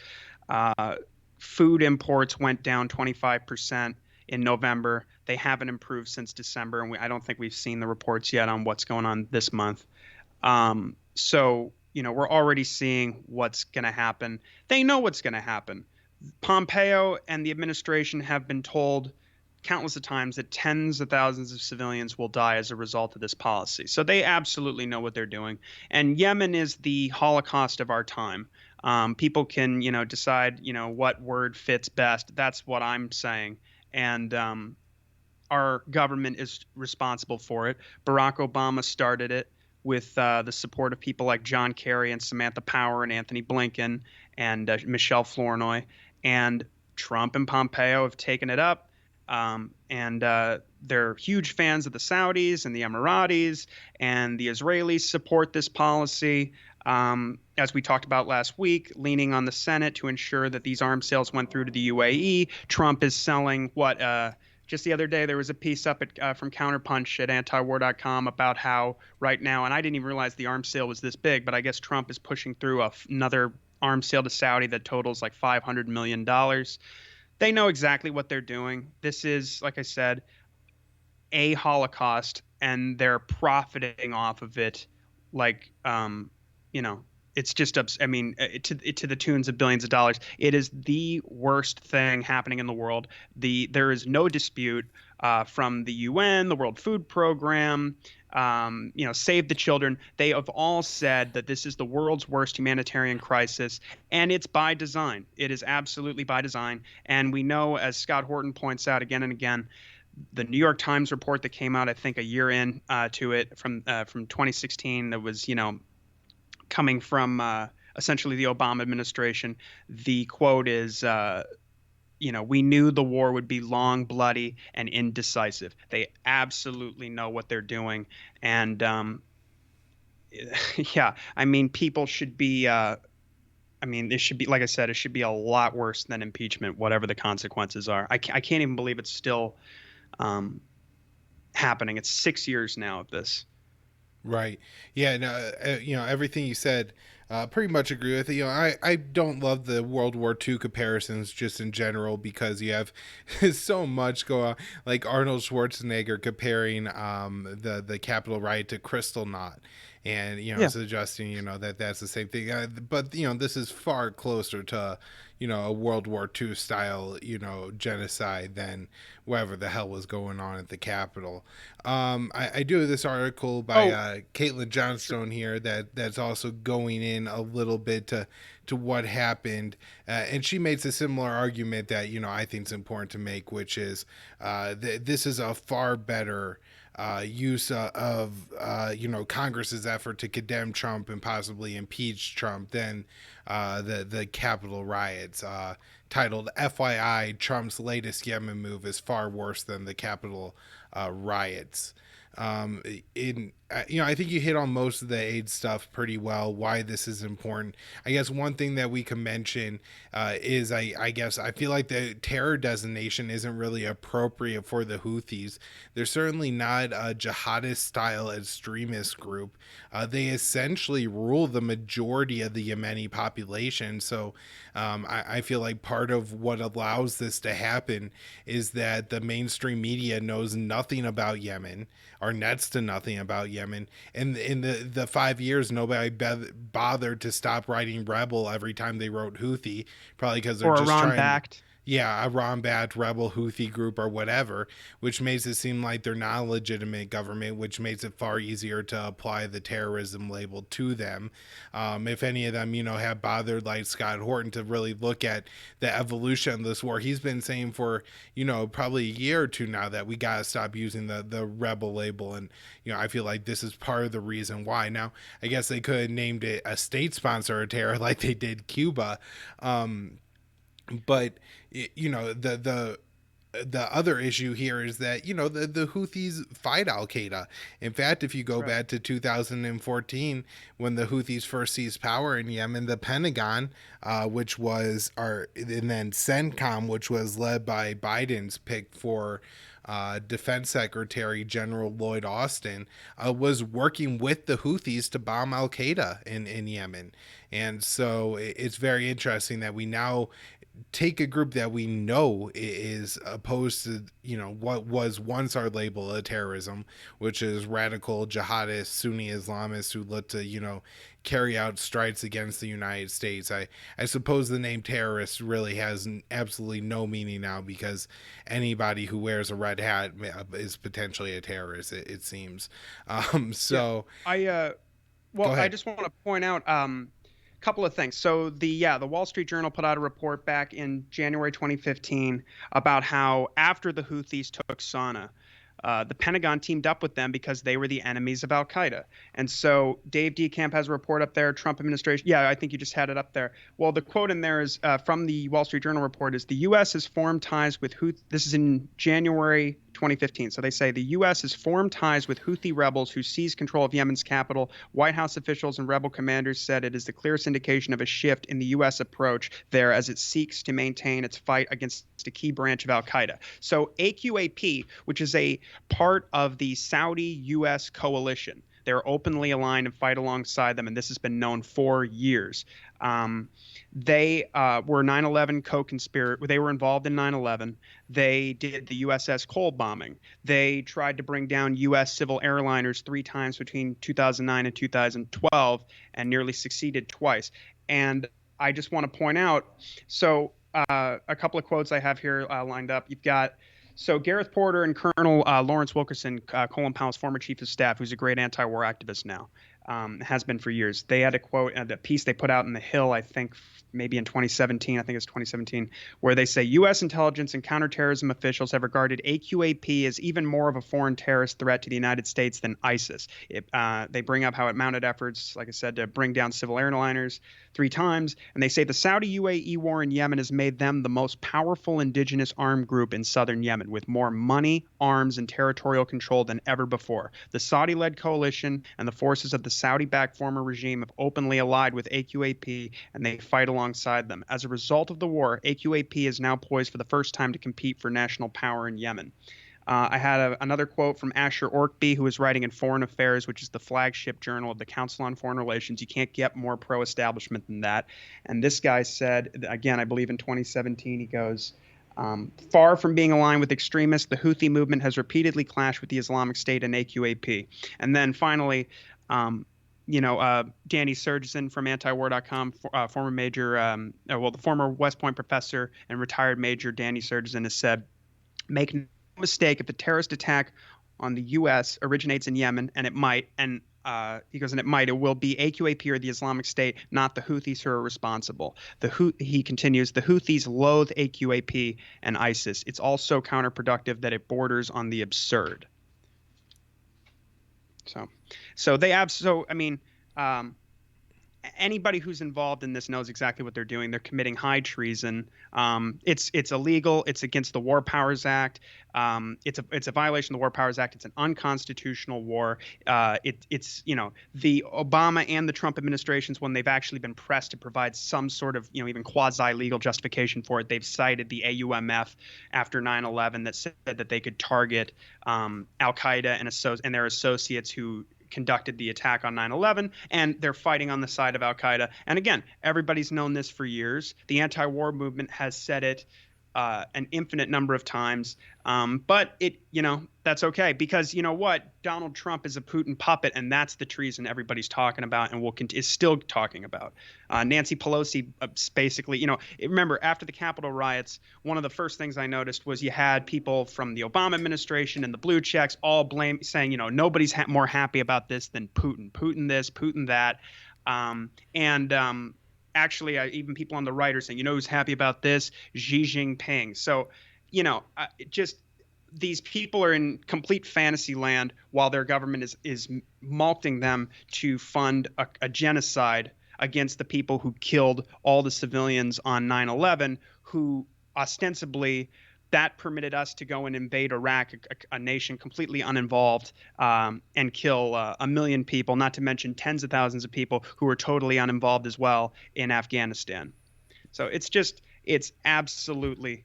Food imports went down 25% in November. They haven't improved since December, and I don't think we've seen the reports yet on what's going on this month. So we're already seeing what's going to happen. They know what's going to happen. Pompeo and the administration have been told countless of times that tens of thousands of civilians will die as a result of this policy. So they absolutely know what they're doing. And Yemen is the Holocaust of our time. People can, decide, what word fits best. That's what I'm saying. And our government is responsible for it. Barack Obama started it with the support of people like John Kerry and Samantha Power and Anthony Blinken and Michelle Flournoy. And Trump and Pompeo have taken it up. And they're huge fans of the Saudis and the Emiratis, and the Israelis support this policy. As we talked about last week, leaning on the Senate to ensure that these arms sales went through to the UAE. Trump is selling just the other day, there was a piece up from Counterpunch at antiwar.com about how right now, and I didn't even realize the arms sale was this big, but I guess Trump is pushing through another arms sale to Saudi that totals like $500 million. They know exactly what they're doing. This is, like I said, a Holocaust, and they're profiting off of it. Like, it's just, I mean, to the tunes of billions of dollars. It is the worst thing happening in the world. There is no dispute. from the UN, the World Food Program, Save the Children. They have all said that this is the world's worst humanitarian crisis, and it's by design. It is absolutely by design. And we know, as Scott Horton points out again and again, the New York Times report that came out, I think, a year in to it from 2016, that was, coming from essentially the Obama administration. The quote is, we knew the war would be long, bloody, and indecisive. They absolutely know what they're doing. And yeah, I mean, people should be, it should be, like I said, it should be a lot worse than impeachment, whatever the consequences are. I can't even believe it's still um, happening. It's 6 years now of this. Right. Yeah. No. Everything you said, pretty much agree with it. I don't love the World War II comparisons just in general because you have so much go on, like Arnold Schwarzenegger comparing the Capitol Riot to Crystal Knot, and Yeah. suggesting that that's the same thing. But this is far closer to a World War II style genocide than whatever the hell was going on at the Capitol. I do have this article by Oh, Caitlin sure. Johnstone here that's also going in a little bit to what happened, and she makes a similar argument that I think is important to make, which is this is a far better use of Congress's effort to condemn Trump and possibly impeach Trump than the Capitol riots. Titled "FYI: Trump's latest Yemen move is far worse than the Capitol riots." In I think you hit on most of the aid stuff pretty well. Why this is important. I guess one thing that we can mention is I guess I feel like the terror designation isn't really appropriate for the Houthis. They're certainly not a jihadist style extremist group. They essentially rule the majority of the Yemeni population. So I feel like part of what allows this to happen is that the mainstream media knows nothing about Yemen, or next to nothing about Yemen. And in the 5 years, nobody bothered to stop writing rebel every time they wrote Houthi, probably because they're Or just Iran trying. backed. Yeah, a Iran-backed rebel Houthi group or whatever, which makes it seem like they're not a legitimate government, which makes it far easier to apply the terrorism label to them. If any of them, have bothered like Scott Horton to really look at the evolution of this war, he's been saying for, probably a year or two now that we got to stop using the rebel label. And, I feel like this is part of the reason why. Now, I guess they could have named it a state sponsor of terror like they did Cuba. But the other issue here is that the Houthis fight Al Qaeda. In fact, if you That's go right. back to 2014, when the Houthis first seized power in Yemen, the Pentagon, which was and then CENTCOM, which was led by Biden's pick for Defense Secretary General Lloyd Austin, was working with the Houthis to bomb Al Qaeda in Yemen. And so it's very interesting that we now take a group that we know is opposed to what was once our label of terrorism, which is radical jihadists, Sunni Islamists who look to carry out strikes against the United States. I suppose the name terrorist really has absolutely no meaning now because anybody who wears a red hat is potentially a terrorist, it seems. Yeah. So I go Well, I ahead. just want to point out couple of things. So the Wall Street Journal put out a report back in January 2015 about how after the Houthis took Sana'a, the Pentagon teamed up with them because they were the enemies of Al Qaeda. And so Dave Decamp has a report up there. Trump administration. Yeah, I think you just had it up there. Well, the quote in there is from the Wall Street Journal report is the U.S. has formed ties with Houthi. This is in January 2015. So they say the U.S. has formed ties with Houthi rebels who seized control of Yemen's capital. White House officials and rebel commanders said it is the clearest indication of a shift in the U.S. approach there as it seeks to maintain its fight against a key branch of Al Qaeda. So AQAP, which is a part of the Saudi U.S. coalition, they're openly aligned and fight alongside them, and this has been known for years. They were 9/11 co-conspirator. They were involved in 9/11. They did the USS Cole bombing. They tried to bring down U.S. civil airliners 3 times between 2009 and 2012, and nearly succeeded twice. And I just want to point out, so a couple of quotes I have here lined up. You've got So Gareth Porter and Colonel Lawrence Wilkerson, Colin Powell's former chief of staff, who's a great anti-war activist now, has been for years. They had a quote, the piece they put out in the Hill, I think maybe in 2017, I think it's 2017, where they say U.S. intelligence and counterterrorism officials have regarded AQAP as even more of a foreign terrorist threat to the United States than ISIS. They bring up how it mounted efforts, like I said, to bring down civil airliners 3 times, and they say the Saudi-UAE war in Yemen has made them the most powerful indigenous armed group in southern Yemen, with more money, arms, and territorial control than ever before. The Saudi-led coalition and the forces of the Saudi-backed former regime have openly allied with AQAP, and they fight alongside them. As a result of the war, AQAP is now poised for the first time to compete for national power in Yemen. I had another quote from Asher Orkby, who is writing in Foreign Affairs, which is the flagship journal of the Council on Foreign Relations. You can't get more pro-establishment than that. And this guy said, again, I believe in 2017, he goes, far from being aligned with extremists, the Houthi movement has repeatedly clashed with the Islamic State and AQAP. And then finally, Danny Surgeson from antiwar.com, former major, the former West Point professor and retired major Danny Surgeson has said, make no mistake, if a terrorist attack on the U.S. originates in Yemen, and it might, and he goes, and it will be AQAP or the Islamic State, not the Houthis who are responsible. He continues, the Houthis loathe AQAP and ISIS. It's also counterproductive that it borders on the absurd. I mean, anybody who's involved in this knows exactly what they're doing. They're committing high treason. It's illegal. It's against the War Powers Act. It's a violation of the War Powers Act. It's an unconstitutional war. It's the Obama and the Trump administrations, when they've actually been pressed to provide some sort of even quasi-legal justification for it, they've cited the AUMF after 9/11 that said that they could target Al-Qaeda and their associates who conducted the attack on 9/11, and they're fighting on the side of Al-Qaeda. And again, everybody's known this for years. The anti-war movement has said it an infinite number of times, but that's okay, because you know what? Donald Trump is a Putin puppet, and that's the treason everybody's talking about and is still talking about. Nancy Pelosi basically, remember after the Capitol riots, one of the first things I noticed was you had people from the Obama administration and the blue checks all saying, nobody's more happy about this than Putin. Putin this, Putin that. Actually, even people on the right are saying, who's happy about this? Xi Jinping. So, just these people are in complete fantasy land while their government is mulcting them to fund a genocide against the people who killed all the civilians on 9/11, who ostensibly that permitted us to go and invade Iraq, a nation completely uninvolved, and kill 1 million people, not to mention tens of thousands of people who were totally uninvolved as well in Afghanistan. So it's absolutely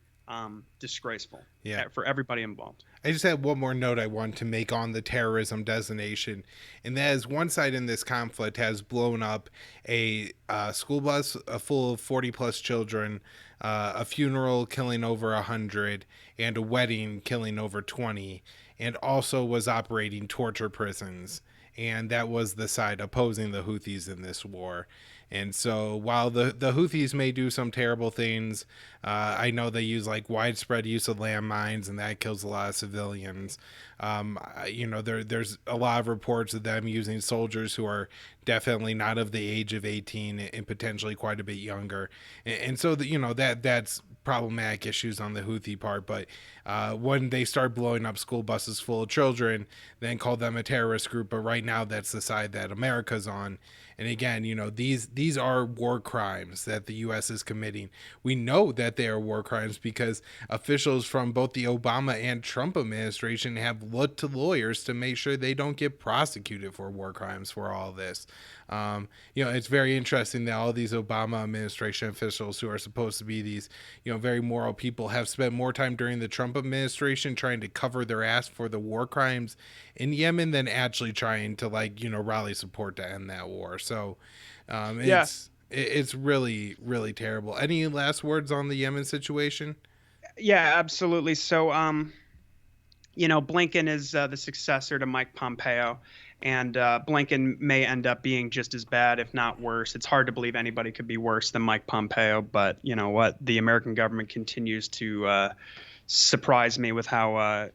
disgraceful for everybody involved. I just had one more note I want to make on the terrorism designation, and that is one side in this conflict has blown up a school bus full of 40 plus children, a funeral killing over 100, and a wedding killing over 20, and also was operating torture prisons. And that was the side opposing the Houthis in this war. And so while the Houthis may do some terrible things, I know they use widespread use of landmines, and that kills a lot of civilians. There's a lot of reports of them using soldiers who are definitely not of the age of 18 and potentially quite a bit younger. And so that's problematic issues on the Houthi part. But when they start blowing up school buses full of children, then call them a terrorist group. But right now, that's the side that America's on. And again, these are war crimes that the U.S. is committing. We know that they are war crimes because officials from both the Obama and Trump administration have looked to lawyers to make sure they don't get prosecuted for war crimes for all this. It's very interesting that all these Obama administration officials who are supposed to be these, very moral people have spent more time during the Trump administration trying to cover their ass for the war crimes in Yemen than actually trying to rally support to end that war. So it's really, really terrible. Any last words on the Yemen situation? Yeah, absolutely. So, Blinken is the successor to Mike Pompeo, and Blinken may end up being just as bad, if not worse. It's hard to believe anybody could be worse than Mike Pompeo, but you know what? The American government continues to surprise me with how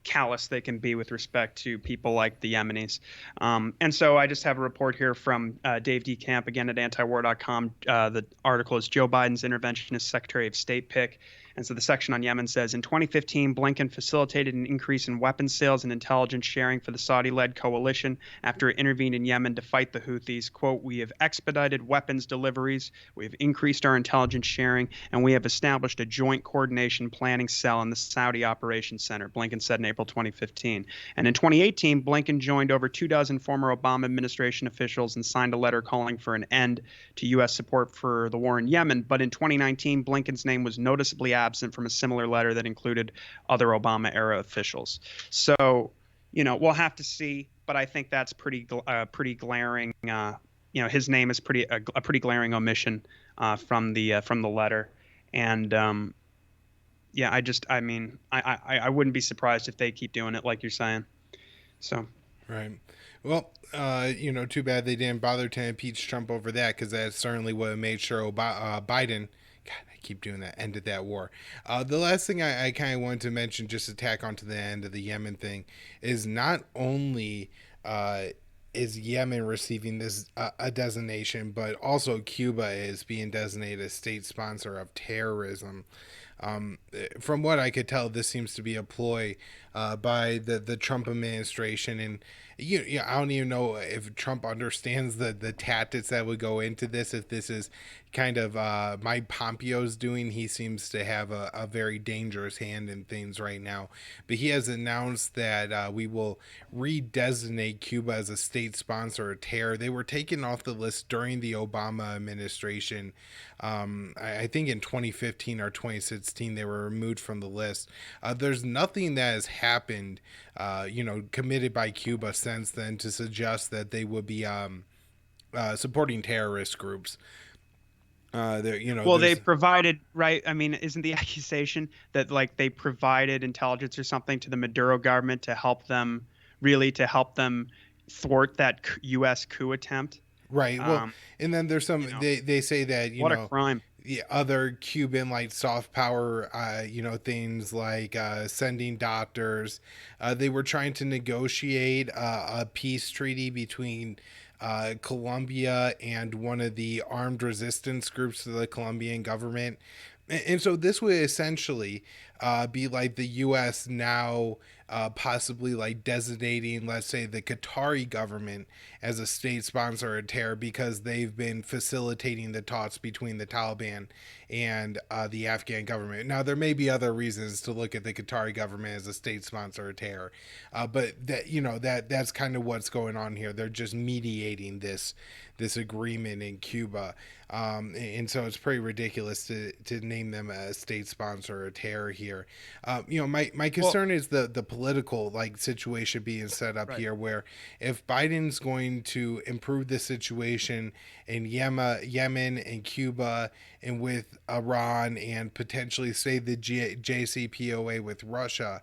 callous they can be with respect to people like the Yemenis. And so I just have a report here from Dave D. Camp, again at antiwar.com. The article is Joe Biden's Interventionist Secretary of State pick. And so the section on Yemen says, in 2015, Blinken facilitated an increase in weapons sales and intelligence sharing for the Saudi-led coalition after it intervened in Yemen to fight the Houthis. Quote, we have expedited weapons deliveries, we have increased our intelligence sharing, and we have established a joint coordination planning cell in the Saudi Operations Center, Blinken said in April 2015. And in 2018, Blinken joined over 24 former Obama administration officials and signed a letter calling for an end to U.S. support for the war in Yemen. But in 2019, Blinken's name was noticeably absent from a similar letter that included other Obama-era officials. So, we'll have to see, but I think that's pretty glaring. His name is a pretty glaring omission from the letter, and I wouldn't be surprised if they keep doing it like you're saying. So. Right. Well, too bad they didn't bother to impeach Trump over that, because that certainly would have made sure Biden, God, I keep doing that, ended that war. The last thing I kind of wanted to mention, just to tack onto the end of the Yemen thing, is not only is Yemen receiving this a designation, but also Cuba is being designated a state sponsor of terrorism. From what I could tell, this seems to be a ploy by the Trump administration, and I don't even know if Trump understands the tactics that would go into this. If this is kind of Mike Pompeo's doing, he seems to have a very dangerous hand in things right now. But he has announced that we will redesignate Cuba as a state sponsor of terror. They were taken off the list during the Obama administration. I think in 2015 or 2016 they were removed from the list. There's nothing that has happened, committed by Cuba since then to suggest that they would be supporting terrorist groups. They provided, right? I mean, isn't the accusation that like they provided intelligence or something to the Maduro government to help them thwart that U.S. coup attempt? Right. Well, and then there's some, they say that, what a crime. The other Cuban like soft power, things like sending doctors. They were trying to negotiate a peace treaty between Colombia and one of the armed resistance groups of the Colombian government. And so this would essentially be like the U.S. now possibly like designating, let's say, the Qatari government as a state sponsor of terror, because they've been facilitating the talks between the Taliban and the Afghan government. Now, there may be other reasons to look at the Qatari government as a state sponsor of terror, but that's kind of what's going on here. They're just mediating this agreement in Cuba. And so it's pretty ridiculous to name them a state sponsor of terror here. My concern is the political like situation being set up here, where if Biden's going to improve the situation in Yemen and Cuba and with Iran, and potentially say the JCPOA with Russia,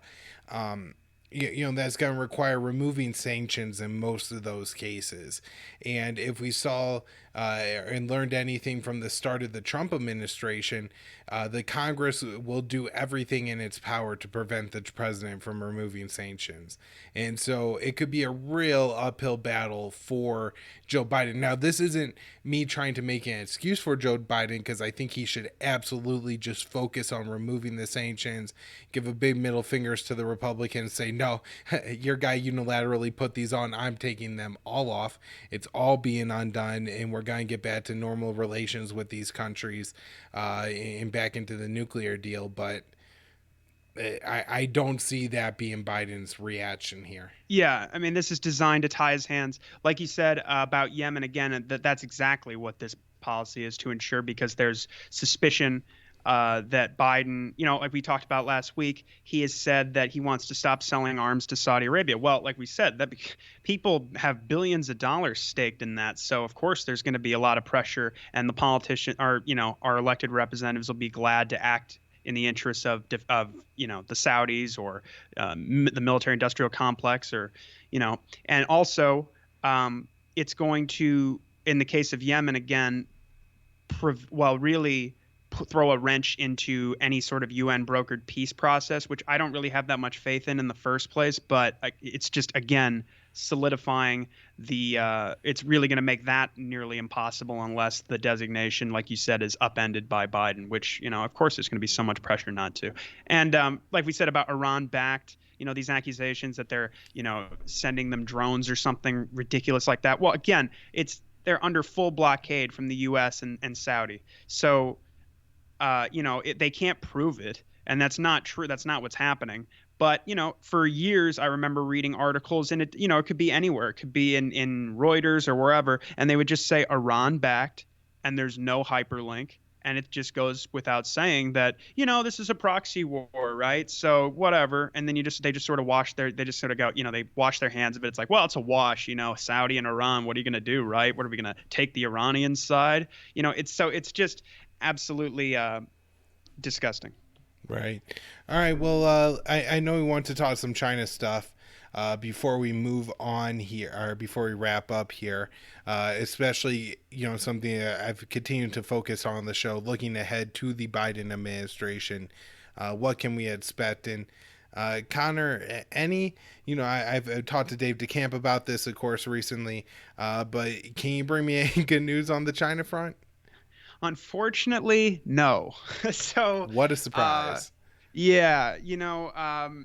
that's going to require removing sanctions in most of those cases. And if we saw and learned anything from the start of the Trump administration, the Congress will do everything in its power to prevent the president from removing sanctions. And so it could be a real uphill battle for Joe Biden. Now, this isn't me trying to make an excuse for Joe Biden, because I think he should absolutely just focus on removing the sanctions, give a big middle fingers to the Republicans, say, no, your guy unilaterally put these on, I'm taking them all off. It's all being undone, and we're going to get back to normal relations with these countries and back into the nuclear deal. But I don't see that being Biden's reaction here. Yeah, I mean, this is designed to tie his hands. Like you said about Yemen, again, that's exactly what this policy is to ensure, because there's suspicion that Biden, like we talked about last week, he has said that he wants to stop selling arms to Saudi Arabia. Well, like we said, that people have billions of dollars staked in that. So, of course, there's going to be a lot of pressure, and the politician, our elected representatives will be glad to act in the interests of the Saudis or the military industrial complex, or and also it's going to, in the case of Yemen again, really throw a wrench into any sort of UN brokered peace process, which I don't really have that much faith in the first place. But it's just, again, solidifying it's really going to make that nearly impossible unless the designation, like you said, is upended by Biden, which, of course, there's going to be so much pressure not to. And like we said about Iran backed, these accusations that they're, sending them drones or something ridiculous like that. Well, again, they're under full blockade from the U.S. and Saudi. So, they can't prove it. And that's not true. That's not what's happening. But, for years, I remember reading articles, and it could be anywhere. It could be in Reuters or wherever. And they would just say Iran backed, and there's no hyperlink. And it just goes without saying that, this is a proxy war, right? So whatever. And then they just sort of they just sort of go, they wash their hands of it. It's like, well, it's a wash, Saudi and Iran, what are you going to do, right? What are we going to take the Iranian side? It's just absolutely disgusting. Right. All right. Well, I know we want to talk some China stuff before we move on here, or before we wrap up here, especially, something that I've continued to focus on the show, looking ahead to the Biden administration. What can we expect? And Connor, I've talked to Dave DeCamp about this, of course, recently, but can you bring me any good news on the China front? Unfortunately, no. So, what a surprise. Yeah,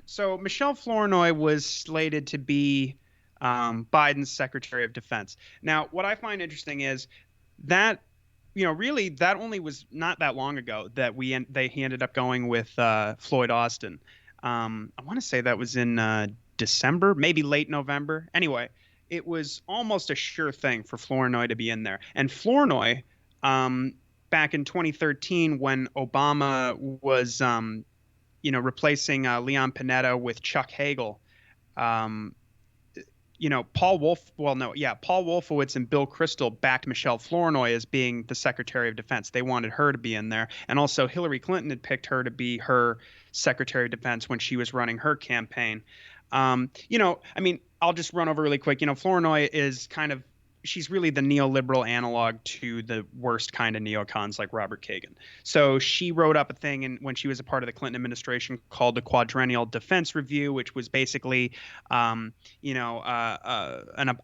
so Michelle Flournoy was slated to be Biden's Secretary of Defense. Now, what I find interesting is that, really that only was not that long ago that he ended up going with Floyd Austin. I want to say that was in December, maybe late November. Anyway, it was almost a sure thing for Flournoy to be in there. And Flournoy, back in 2013, when Obama was, replacing Leon Panetta with Chuck Hagel, Paul Wolfowitz and Bill Kristol backed Michelle Flournoy as being the Secretary of Defense. They wanted her to be in there. And also Hillary Clinton had picked her to be her Secretary of Defense when she was running her campaign. I'll just run over really quick. Flournoy is she's really the neoliberal analog to the worst kind of neocons like Robert Kagan. So she wrote up a thing when she was a part of the Clinton administration called the Quadrennial Defense Review, which was basically, an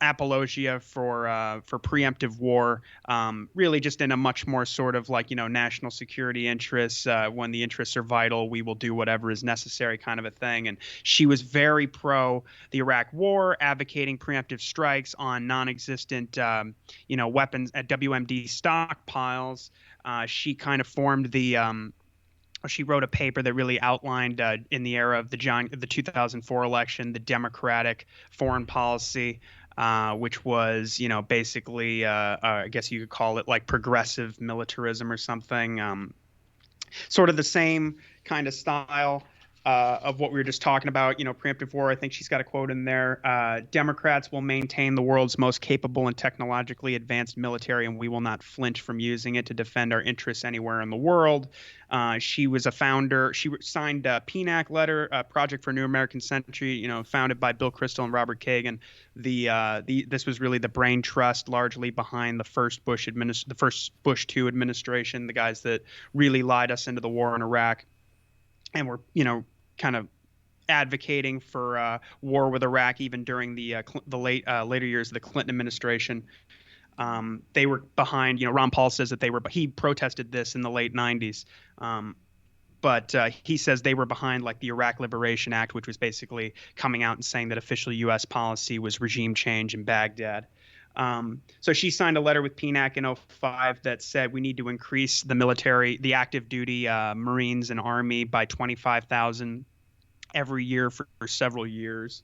apologia for preemptive war, really just in a much more sort of like, national security interests. When the interests are vital, we will do whatever is necessary kind of a thing. And she was very pro the Iraq War, advocating preemptive strikes on non-existent weapons at WMD stockpiles. She kind of formed she wrote a paper that really outlined in the era of the 2004 election, the Democratic foreign policy, which was, basically, I guess you could call it like progressive militarism or something. Sort of the same kind of style of what we were just talking about, preemptive war. I think she's got a quote in there. Democrats will maintain the world's most capable and technologically advanced military, and we will not flinch from using it to defend our interests anywhere in the world. She was a founder. She signed a PNAC letter, Project for a New American Century, founded by Bill Kristol and Robert Kagan. This was really the brain trust largely behind the first Bush II administration, the guys that really lied us into the war in Iraq. And were, kind of advocating for war with Iraq even during the later years of the Clinton administration. They were behind. Ron Paul says that he protested this in the late 90s, but he says they were behind like the Iraq Liberation Act, which was basically coming out and saying that official U.S. policy was regime change in Baghdad. So she signed a letter with PNAC in 2005 that said we need to increase the active duty Marines and Army by 25,000 every year for several years.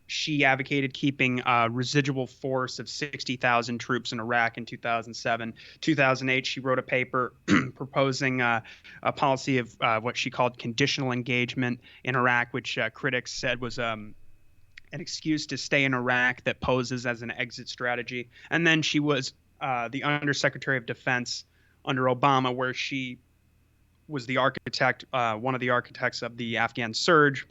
She advocated keeping a residual force of 60,000 troops in Iraq in 2007. 2008, she wrote a paper proposing a policy of what she called conditional engagement in Iraq, which critics said was an excuse to stay in Iraq that poses as an exit strategy. And then she was the Undersecretary of Defense under Obama, where she was the architect, one of the architects of the Afghan surge,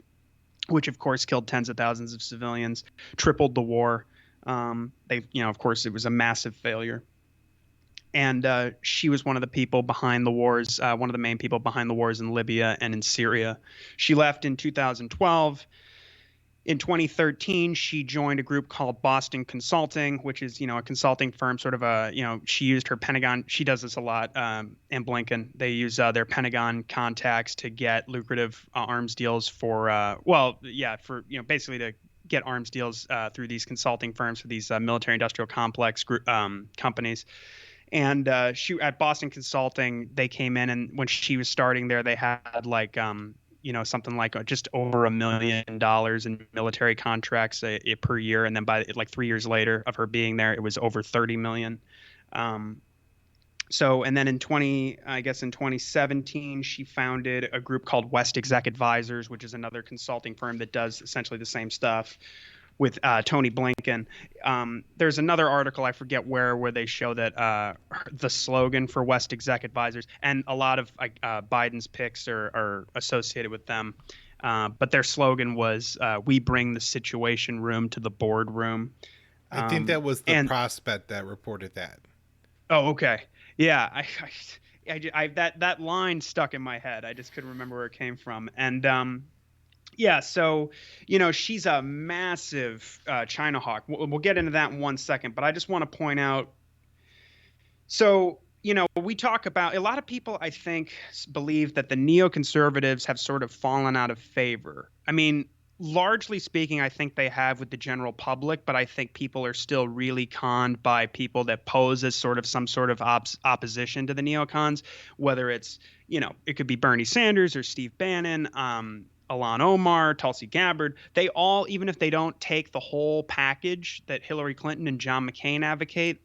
which of course killed tens of thousands of civilians, tripled the war. Of course, it was a massive failure. and she was one of the people behind the wars, one of the main people behind the wars in Libya and in Syria. She left in 2012. In 2013, she joined a group called Boston Consulting, which is, a consulting firm, sort of she used her Pentagon. She does this a lot. And Blinken, they use their Pentagon contacts to get lucrative arms deals basically to get arms deals through these consulting firms for these military industrial complex group, companies. And she at Boston Consulting, they came in, and when she was starting there, they had like something like just over $1 million in military contracts per year, and then by like 3 years later of her being there, it was over 30 million. And then in 2017, she founded a group called West Exec Advisors, which is another consulting firm that does essentially the same stuff with Tony Blinken. There's another article, I forget where they show that the slogan for West Exec Advisors, and a lot of Biden's picks are associated with them, but their slogan was, "We bring the situation room to the boardroom." I think that was the And Prospect that reported that. Oh, okay, yeah, that line stuck in my head. I just couldn't remember where it came from, and yeah, so she's a massive China hawk. We'll get into that in 1 second, but I just want to point out. So we talk about, a lot of people, I think, believe that the neoconservatives have sort of fallen out of favor. I mean, largely speaking, I think they have with the general public, but I think people are still really conned by people that pose as sort of some sort of opposition to the neocons, whether it's, it could be Bernie Sanders or Steve Bannon, Ilhan Omar, Tulsi Gabbard. They all, even if they don't take the whole package that Hillary Clinton and John McCain advocate,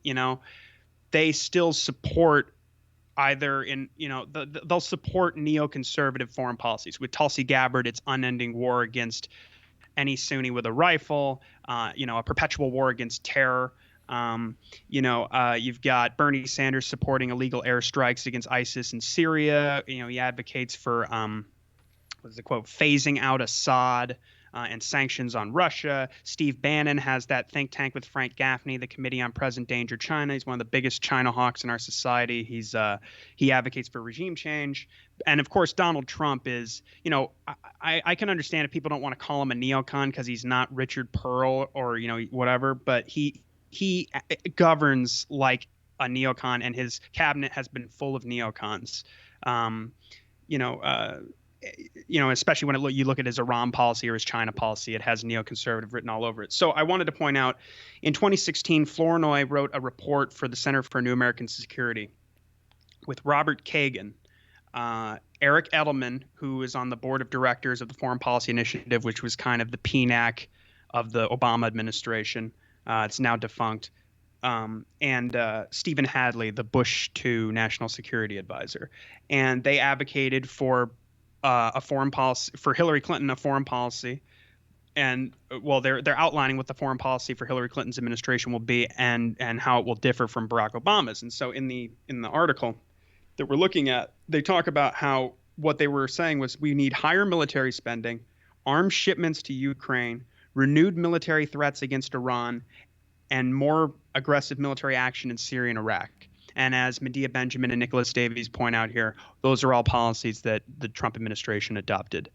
they still support either they'll support neoconservative foreign policies. With Tulsi Gabbard, it's unending war against any Sunni with a rifle, a perpetual war against terror. You've got Bernie Sanders supporting illegal airstrikes against ISIS in Syria. He advocates for what is the quote, phasing out Assad and sanctions on Russia. Steve Bannon has that think tank with Frank Gaffney, the Committee on Present Danger China. He's one of the biggest China hawks in our society. He advocates for regime change. And of course, Donald Trump is, I can understand if people don't want to call him a neocon because he's not Richard Pearl or, whatever, but he governs like a neocon, and his cabinet has been full of neocons. Especially when you look at his Iran policy or his China policy, it has neoconservative written all over it. So I wanted to point out, in 2016, Flournoy wrote a report for the Center for New American Security with Robert Kagan, Eric Edelman, who is on the board of directors of the Foreign Policy Initiative, which was kind of the PNAC of the Obama administration. It's now defunct. And Stephen Hadley, the Bush II National Security Advisor. And they advocated for a foreign policy for Hillary Clinton, a foreign policy, and they're outlining what the foreign policy for Hillary Clinton's administration will be, and how it will differ from Barack Obama's. And so in the article that we're looking at, they talk about how what they were saying was, we need higher military spending, arms shipments to Ukraine, renewed military threats against Iran, and more aggressive military action in Syria and Iraq. And as Medea Benjamin and Nicholas Davies point out here, those are all policies that the Trump administration adopted.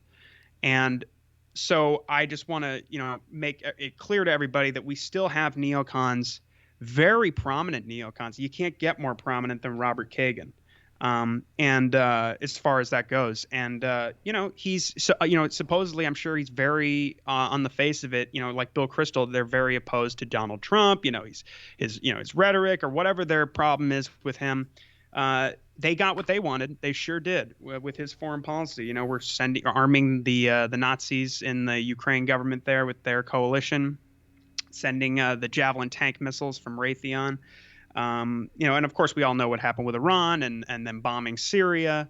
And so I just want to, make it clear to everybody that we still have neocons, very prominent neocons. You can't get more prominent than Robert Kagan. As far as that goes, and he's supposedly, I'm sure he's very on the face of it, like Bill Kristol, they're very opposed to Donald Trump. His rhetoric or whatever their problem is with him. They got what they wanted. They sure did with his foreign policy. We're arming the Nazis in the Ukraine government there with their coalition, sending the Javelin tank missiles from Raytheon. And of course we all know what happened with Iran and then bombing Syria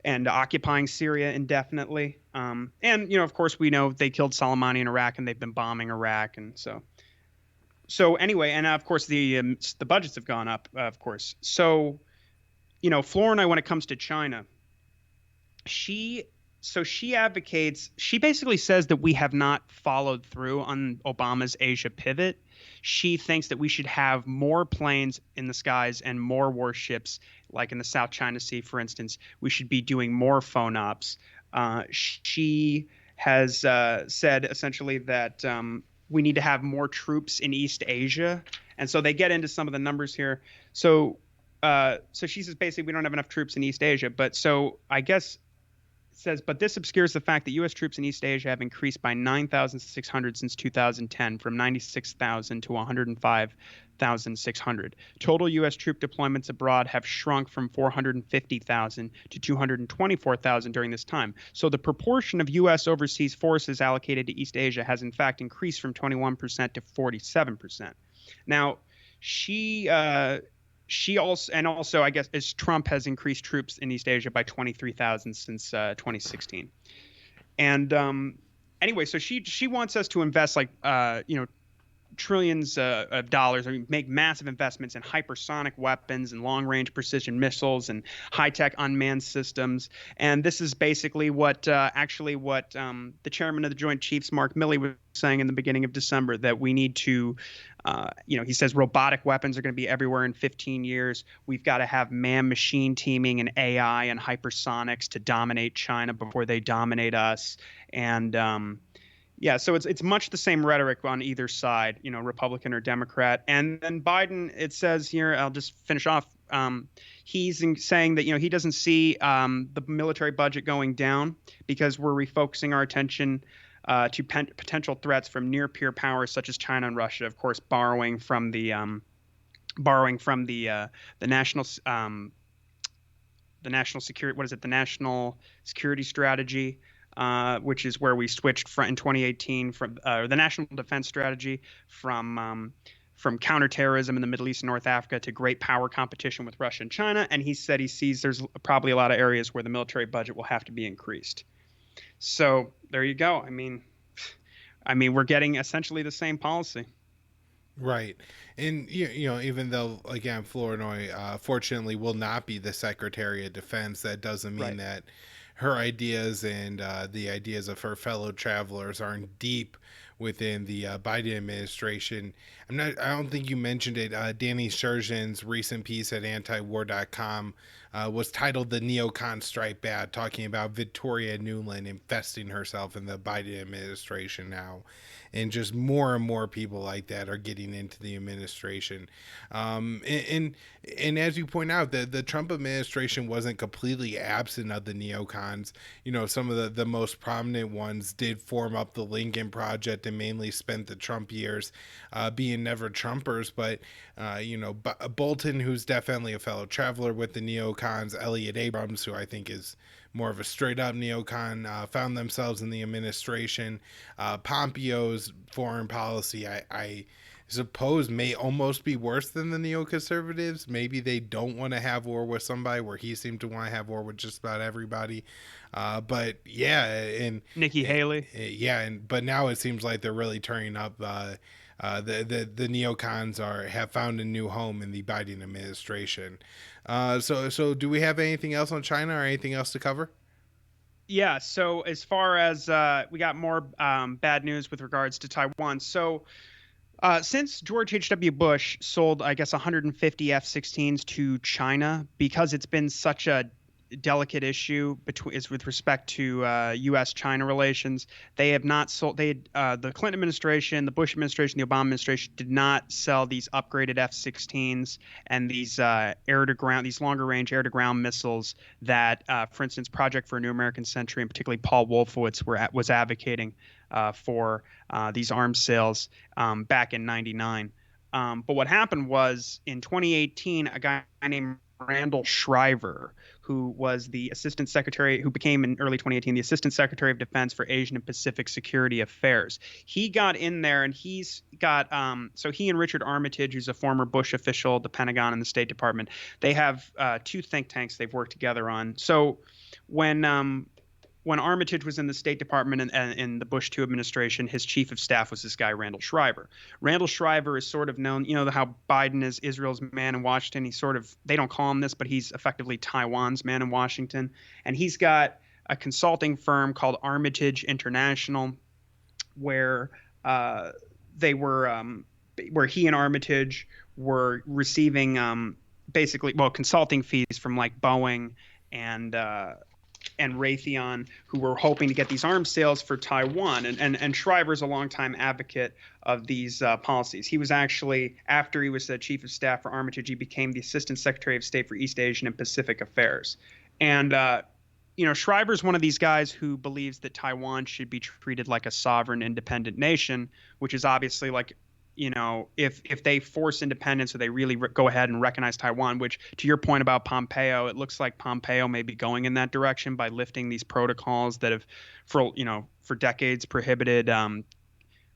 and occupying Syria indefinitely. Of course we know they killed Soleimani in Iraq, and they've been bombing Iraq. And so anyway, and of course the budgets have gone up, of course. So, Flournoy, when it comes to China, she so she basically says that we have not followed through on Obama's Asia pivot. She thinks that we should have more planes in the skies and more warships, like in the South China Sea, for instance. We should be doing more phone ops. She has said essentially that we need to have more troops in East Asia. And so they get into some of the numbers here. So she says basically we don't have enough troops in East Asia. But so I guess says, but this obscures the fact that U.S. troops in East Asia have increased by 9,600 since 2010, from 96,000 to 105,600. Total U.S. troop deployments abroad have shrunk from 450,000 to 224,000 during this time. So the proportion of U.S. overseas forces allocated to East Asia has in fact increased from 21% to 47%. Now, she also I guess as Trump has increased troops in East Asia by 23,000 since 2016. And anyway, so she wants us to invest like trillions of dollars. I mean, make massive investments in hypersonic weapons and long-range precision missiles and high-tech unmanned systems. And this is basically what the chairman of the Joint Chiefs, Mark Milley, was saying in the beginning of December, that we need to he says robotic weapons are going to be everywhere in 15 years. We've got to have man-machine teaming and AI and hypersonics to dominate China before they dominate us. And yeah, so it's much the same rhetoric on either side, Republican or Democrat. And then Biden, it says here, I'll just finish off. He's saying that he doesn't see the military budget going down because we're refocusing our attention to potential threats from near-peer powers such as China and Russia. Of course, borrowing from the national security. What is it? The national security strategy. Which is where we switched in 2018 from the national defense strategy from counterterrorism in the Middle East and North Africa to great power competition with Russia and China. And he said he sees there's probably a lot of areas where the military budget will have to be increased. So there you go. I mean, we're getting essentially the same policy. Right. And, even though, again, Flournoy, fortunately, will not be the Secretary of Defense, that doesn't mean that her ideas and the ideas of her fellow travelers aren't deep within the Biden administration. I don't think you mentioned it. Danny Sturgeon's recent piece at antiwar.com was titled "The Neocon Strike Back," talking about Victoria Nuland investing herself in the Biden administration now. And just more and more people like that are getting into the administration. And as you point out, the Trump administration wasn't completely absent of the neocons. Some of the most prominent ones did form up the Lincoln Project and mainly spent the Trump years being never Trumpers. But, Bolton, who's definitely a fellow traveler with the neocons, Elliot Abrams, who I think is more of a straight-up neocon, found themselves in the administration. Pompeo's foreign policy, I suppose, may almost be worse than the neoconservatives. Maybe they don't want to have war with somebody, where he seemed to want to have war with just about everybody. But yeah, and Nikki Haley. But now it seems like they're really turning up. The neocons have found a new home in the Biden administration. So do we have anything else on China or anything else to cover? Yeah. So as far as we got more bad news with regards to Taiwan. So since George H.W. Bush sold, I guess, 150 F-16s to China, because it's been such a delicate issue with respect to U.S.-China relations. They have not sold. The Clinton administration, the Bush administration, the Obama administration did not sell these upgraded F-16s and these these longer-range air-to-ground missiles that, for instance, Project for a New American Century, and particularly Paul Wolfowitz was advocating for these arms sales back in '99. But what happened was in 2018, a guy named Randall Shriver, who was the assistant secretary, who became in early 2018 the assistant secretary of defense for Asian and Pacific Security Affairs. He got in there, and he's got so he and Richard Armitage, who's a former Bush official at the Pentagon and the State Department, they have two think tanks they've worked together on. So when Armitage was in the State Department and in the Bush II administration, his chief of staff was this guy, Randall Shriver. Randall Shriver is sort of known, how Biden is Israel's man in Washington. He's sort of, they don't call him this, but he's effectively Taiwan's man in Washington. And he's got a consulting firm called Armitage International, where uh, they were where he and Armitage were receiving basically, well, consulting fees from like Boeing and and Raytheon, who were hoping to get these arms sales for Taiwan. And Shriver's a longtime advocate of these policies. He was actually, after he was the chief of staff for Armitage, he became the assistant secretary of state for East Asian and Pacific Affairs. And Shriver's one of these guys who believes that Taiwan should be treated like a sovereign, independent nation, which is obviously like, if they force independence or they really go ahead and recognize Taiwan, which to your point about Pompeo, it looks like Pompeo may be going in that direction by lifting these protocols that have, for decades prohibited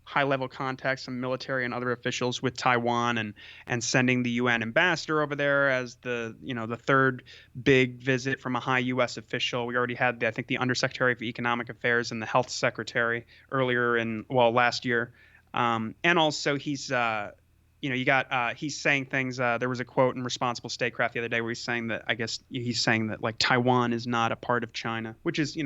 high-level contacts from military and other officials with Taiwan, and sending the UN ambassador over there as the third big visit from a high U.S. official. We already had I think the Undersecretary for Economic Affairs and the Health Secretary earlier last year. And also he's he's saying things. There was a quote in Responsible Statecraft the other day where he's saying that, I guess he's saying that like Taiwan is not a part of China, which is,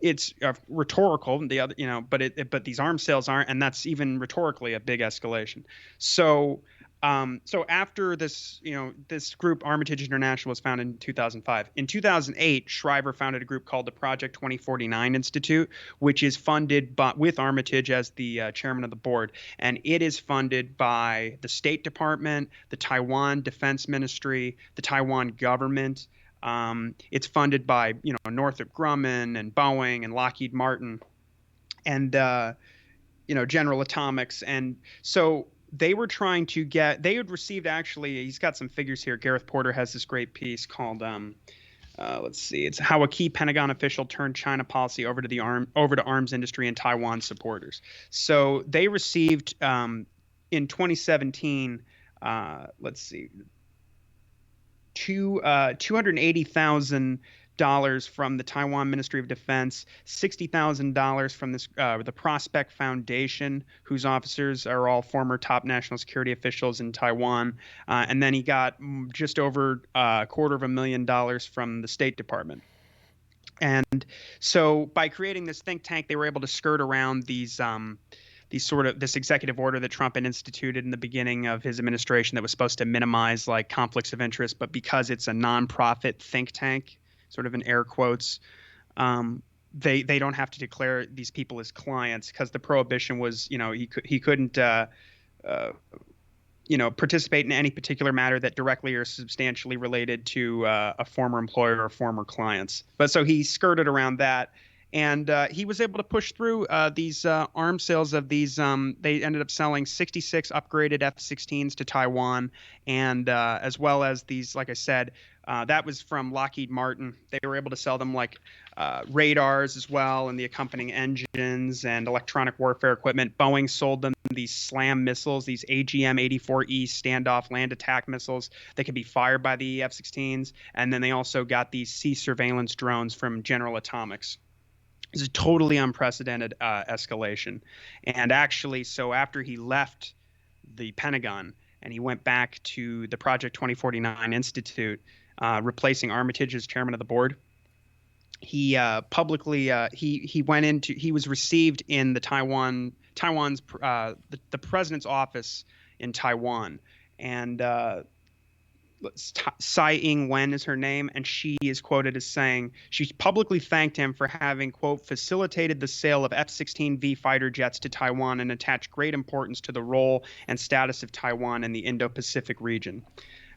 it's rhetorical. The other, but these arms sales aren't, and that's even rhetorically a big escalation. So so after this, this group Armitage International was founded in 2005. In 2008, Shriver founded a group called the Project 2049 Institute, which is funded with Armitage as the chairman of the board, and it is funded by the State Department, the Taiwan Defense Ministry, the Taiwan government. It's funded by Northrop Grumman and Boeing and Lockheed Martin, and General Atomics, and so they were trying to they had received, actually, he's got some figures here. Gareth Porter has this great piece called, let's see, it's how a key Pentagon official turned China policy over to arms industry and Taiwan supporters. So they received in 2017, let's see, $280,000 from the Taiwan Ministry of Defense, $60,000 from the Prospect Foundation, whose officers are all former top national security officials in Taiwan, and then he got just over $250,000 from the State Department. And so by creating this think tank, they were able to skirt around this executive order that Trump had instituted in the beginning of his administration that was supposed to minimize like conflicts of interest, but because it's a nonprofit think tank, sort of in air quotes, they don't have to declare these people as clients, because the prohibition was, he couldn't participate in any particular matter that directly or substantially related to a former employer or former clients. But so he skirted around that, and he was able to push through these arms sales of these. They ended up selling 66 upgraded F-16s to Taiwan, and as well as these, like I said, that was from Lockheed Martin. They were able to sell them like radars as well, and the accompanying engines and electronic warfare equipment. Boeing sold them these SLAM missiles, these AGM-84E standoff land attack missiles that could be fired by the F-16s. And then they also got these sea surveillance drones from General Atomics. It's a totally unprecedented escalation. And actually, so after he left the Pentagon and he went back to the Project 2049 Institute, replacing Armitage as chairman of the board, he publicly he was received in Taiwan's the president's office in Taiwan, and Tsai Ing-wen is her name, and she is quoted as saying she publicly thanked him for having, quote, facilitated the sale of F-16V fighter jets to Taiwan and attached great importance to the role and status of Taiwan in the Indo-Pacific region.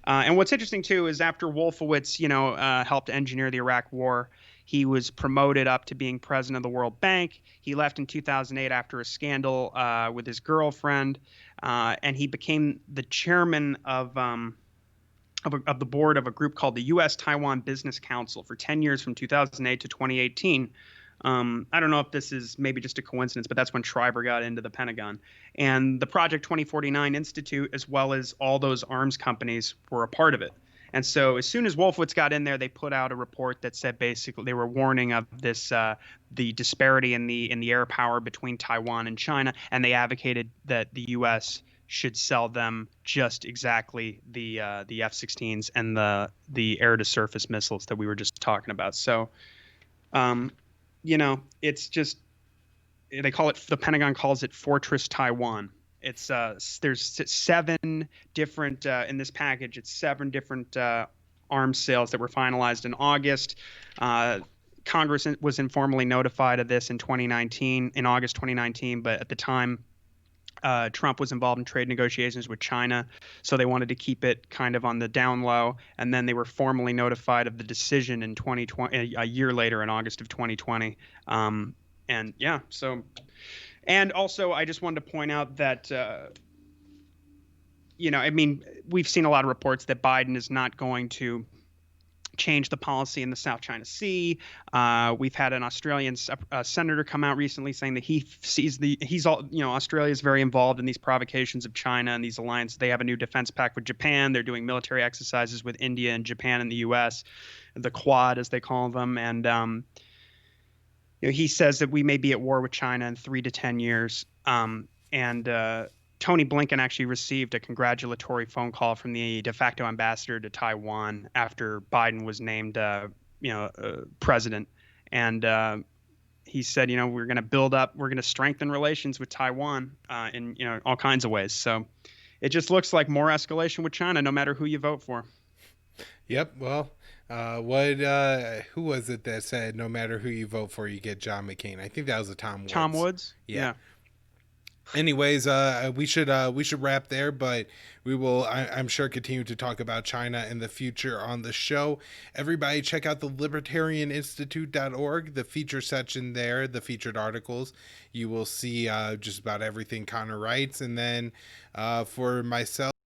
And what's interesting, too, is after Wolfowitz, helped engineer the Iraq War, he was promoted up to being president of the World Bank. He left in 2008 after a scandal with his girlfriend, and he became the chairman of the board of a group called the U.S. Taiwan Business Council for 10 years from 2008 to 2018. I don't know if this is maybe just a coincidence, but that's when Shriver got into the Pentagon. And the Project 2049 Institute, as well as all those arms companies, were a part of it. And so as soon as Wolfowitz got in there, they put out a report that said basically they were warning of this the disparity in the air power between Taiwan and China, and they advocated that the U.S. should sell them just exactly the F-16s and the air-to-surface missiles that we were just talking about. So Um, it's just they call it the Pentagon calls it Fortress Taiwan. It's there's seven different in this package. It's seven different arms sales that were finalized in August. Uh, Congress was informally notified of this in 2019, in August 2019, but at the time, Trump was involved in trade negotiations with China, so they wanted to keep it kind of on the down low. And then they were formally notified of the decision in 2020, a year later in August of 2020. And yeah, so and also I just wanted to point out that I mean, we've seen a lot of reports that Biden is not going to change the policy in the South China Sea. We've had an Australian senator come out recently saying that he sees Australia is very involved in these provocations of China and these alliances. They have a new defense pact with Japan. They're doing military exercises with India and Japan and the U.S., the Quad as they call them. And he says that we may be at war with China in 3 to 10 years. And Tony Blinken actually received a congratulatory phone call from the de facto ambassador to Taiwan after Biden was named, president. And he said, we're going to we're going to strengthen relations with Taiwan in, all kinds of ways. So it just looks like more escalation with China, no matter who you vote for. Yep. Well, who was it that said no matter who you vote for, you get John McCain? I think that was a Tom Woods. Tom Woods? Yeah. Anyways, we should wrap there, but we will, I'm sure, continue to talk about China in the future on the show. Everybody check out the libertarianinstitute.org, the feature section there, the featured articles. You will see just about everything Connor writes. And then for myself,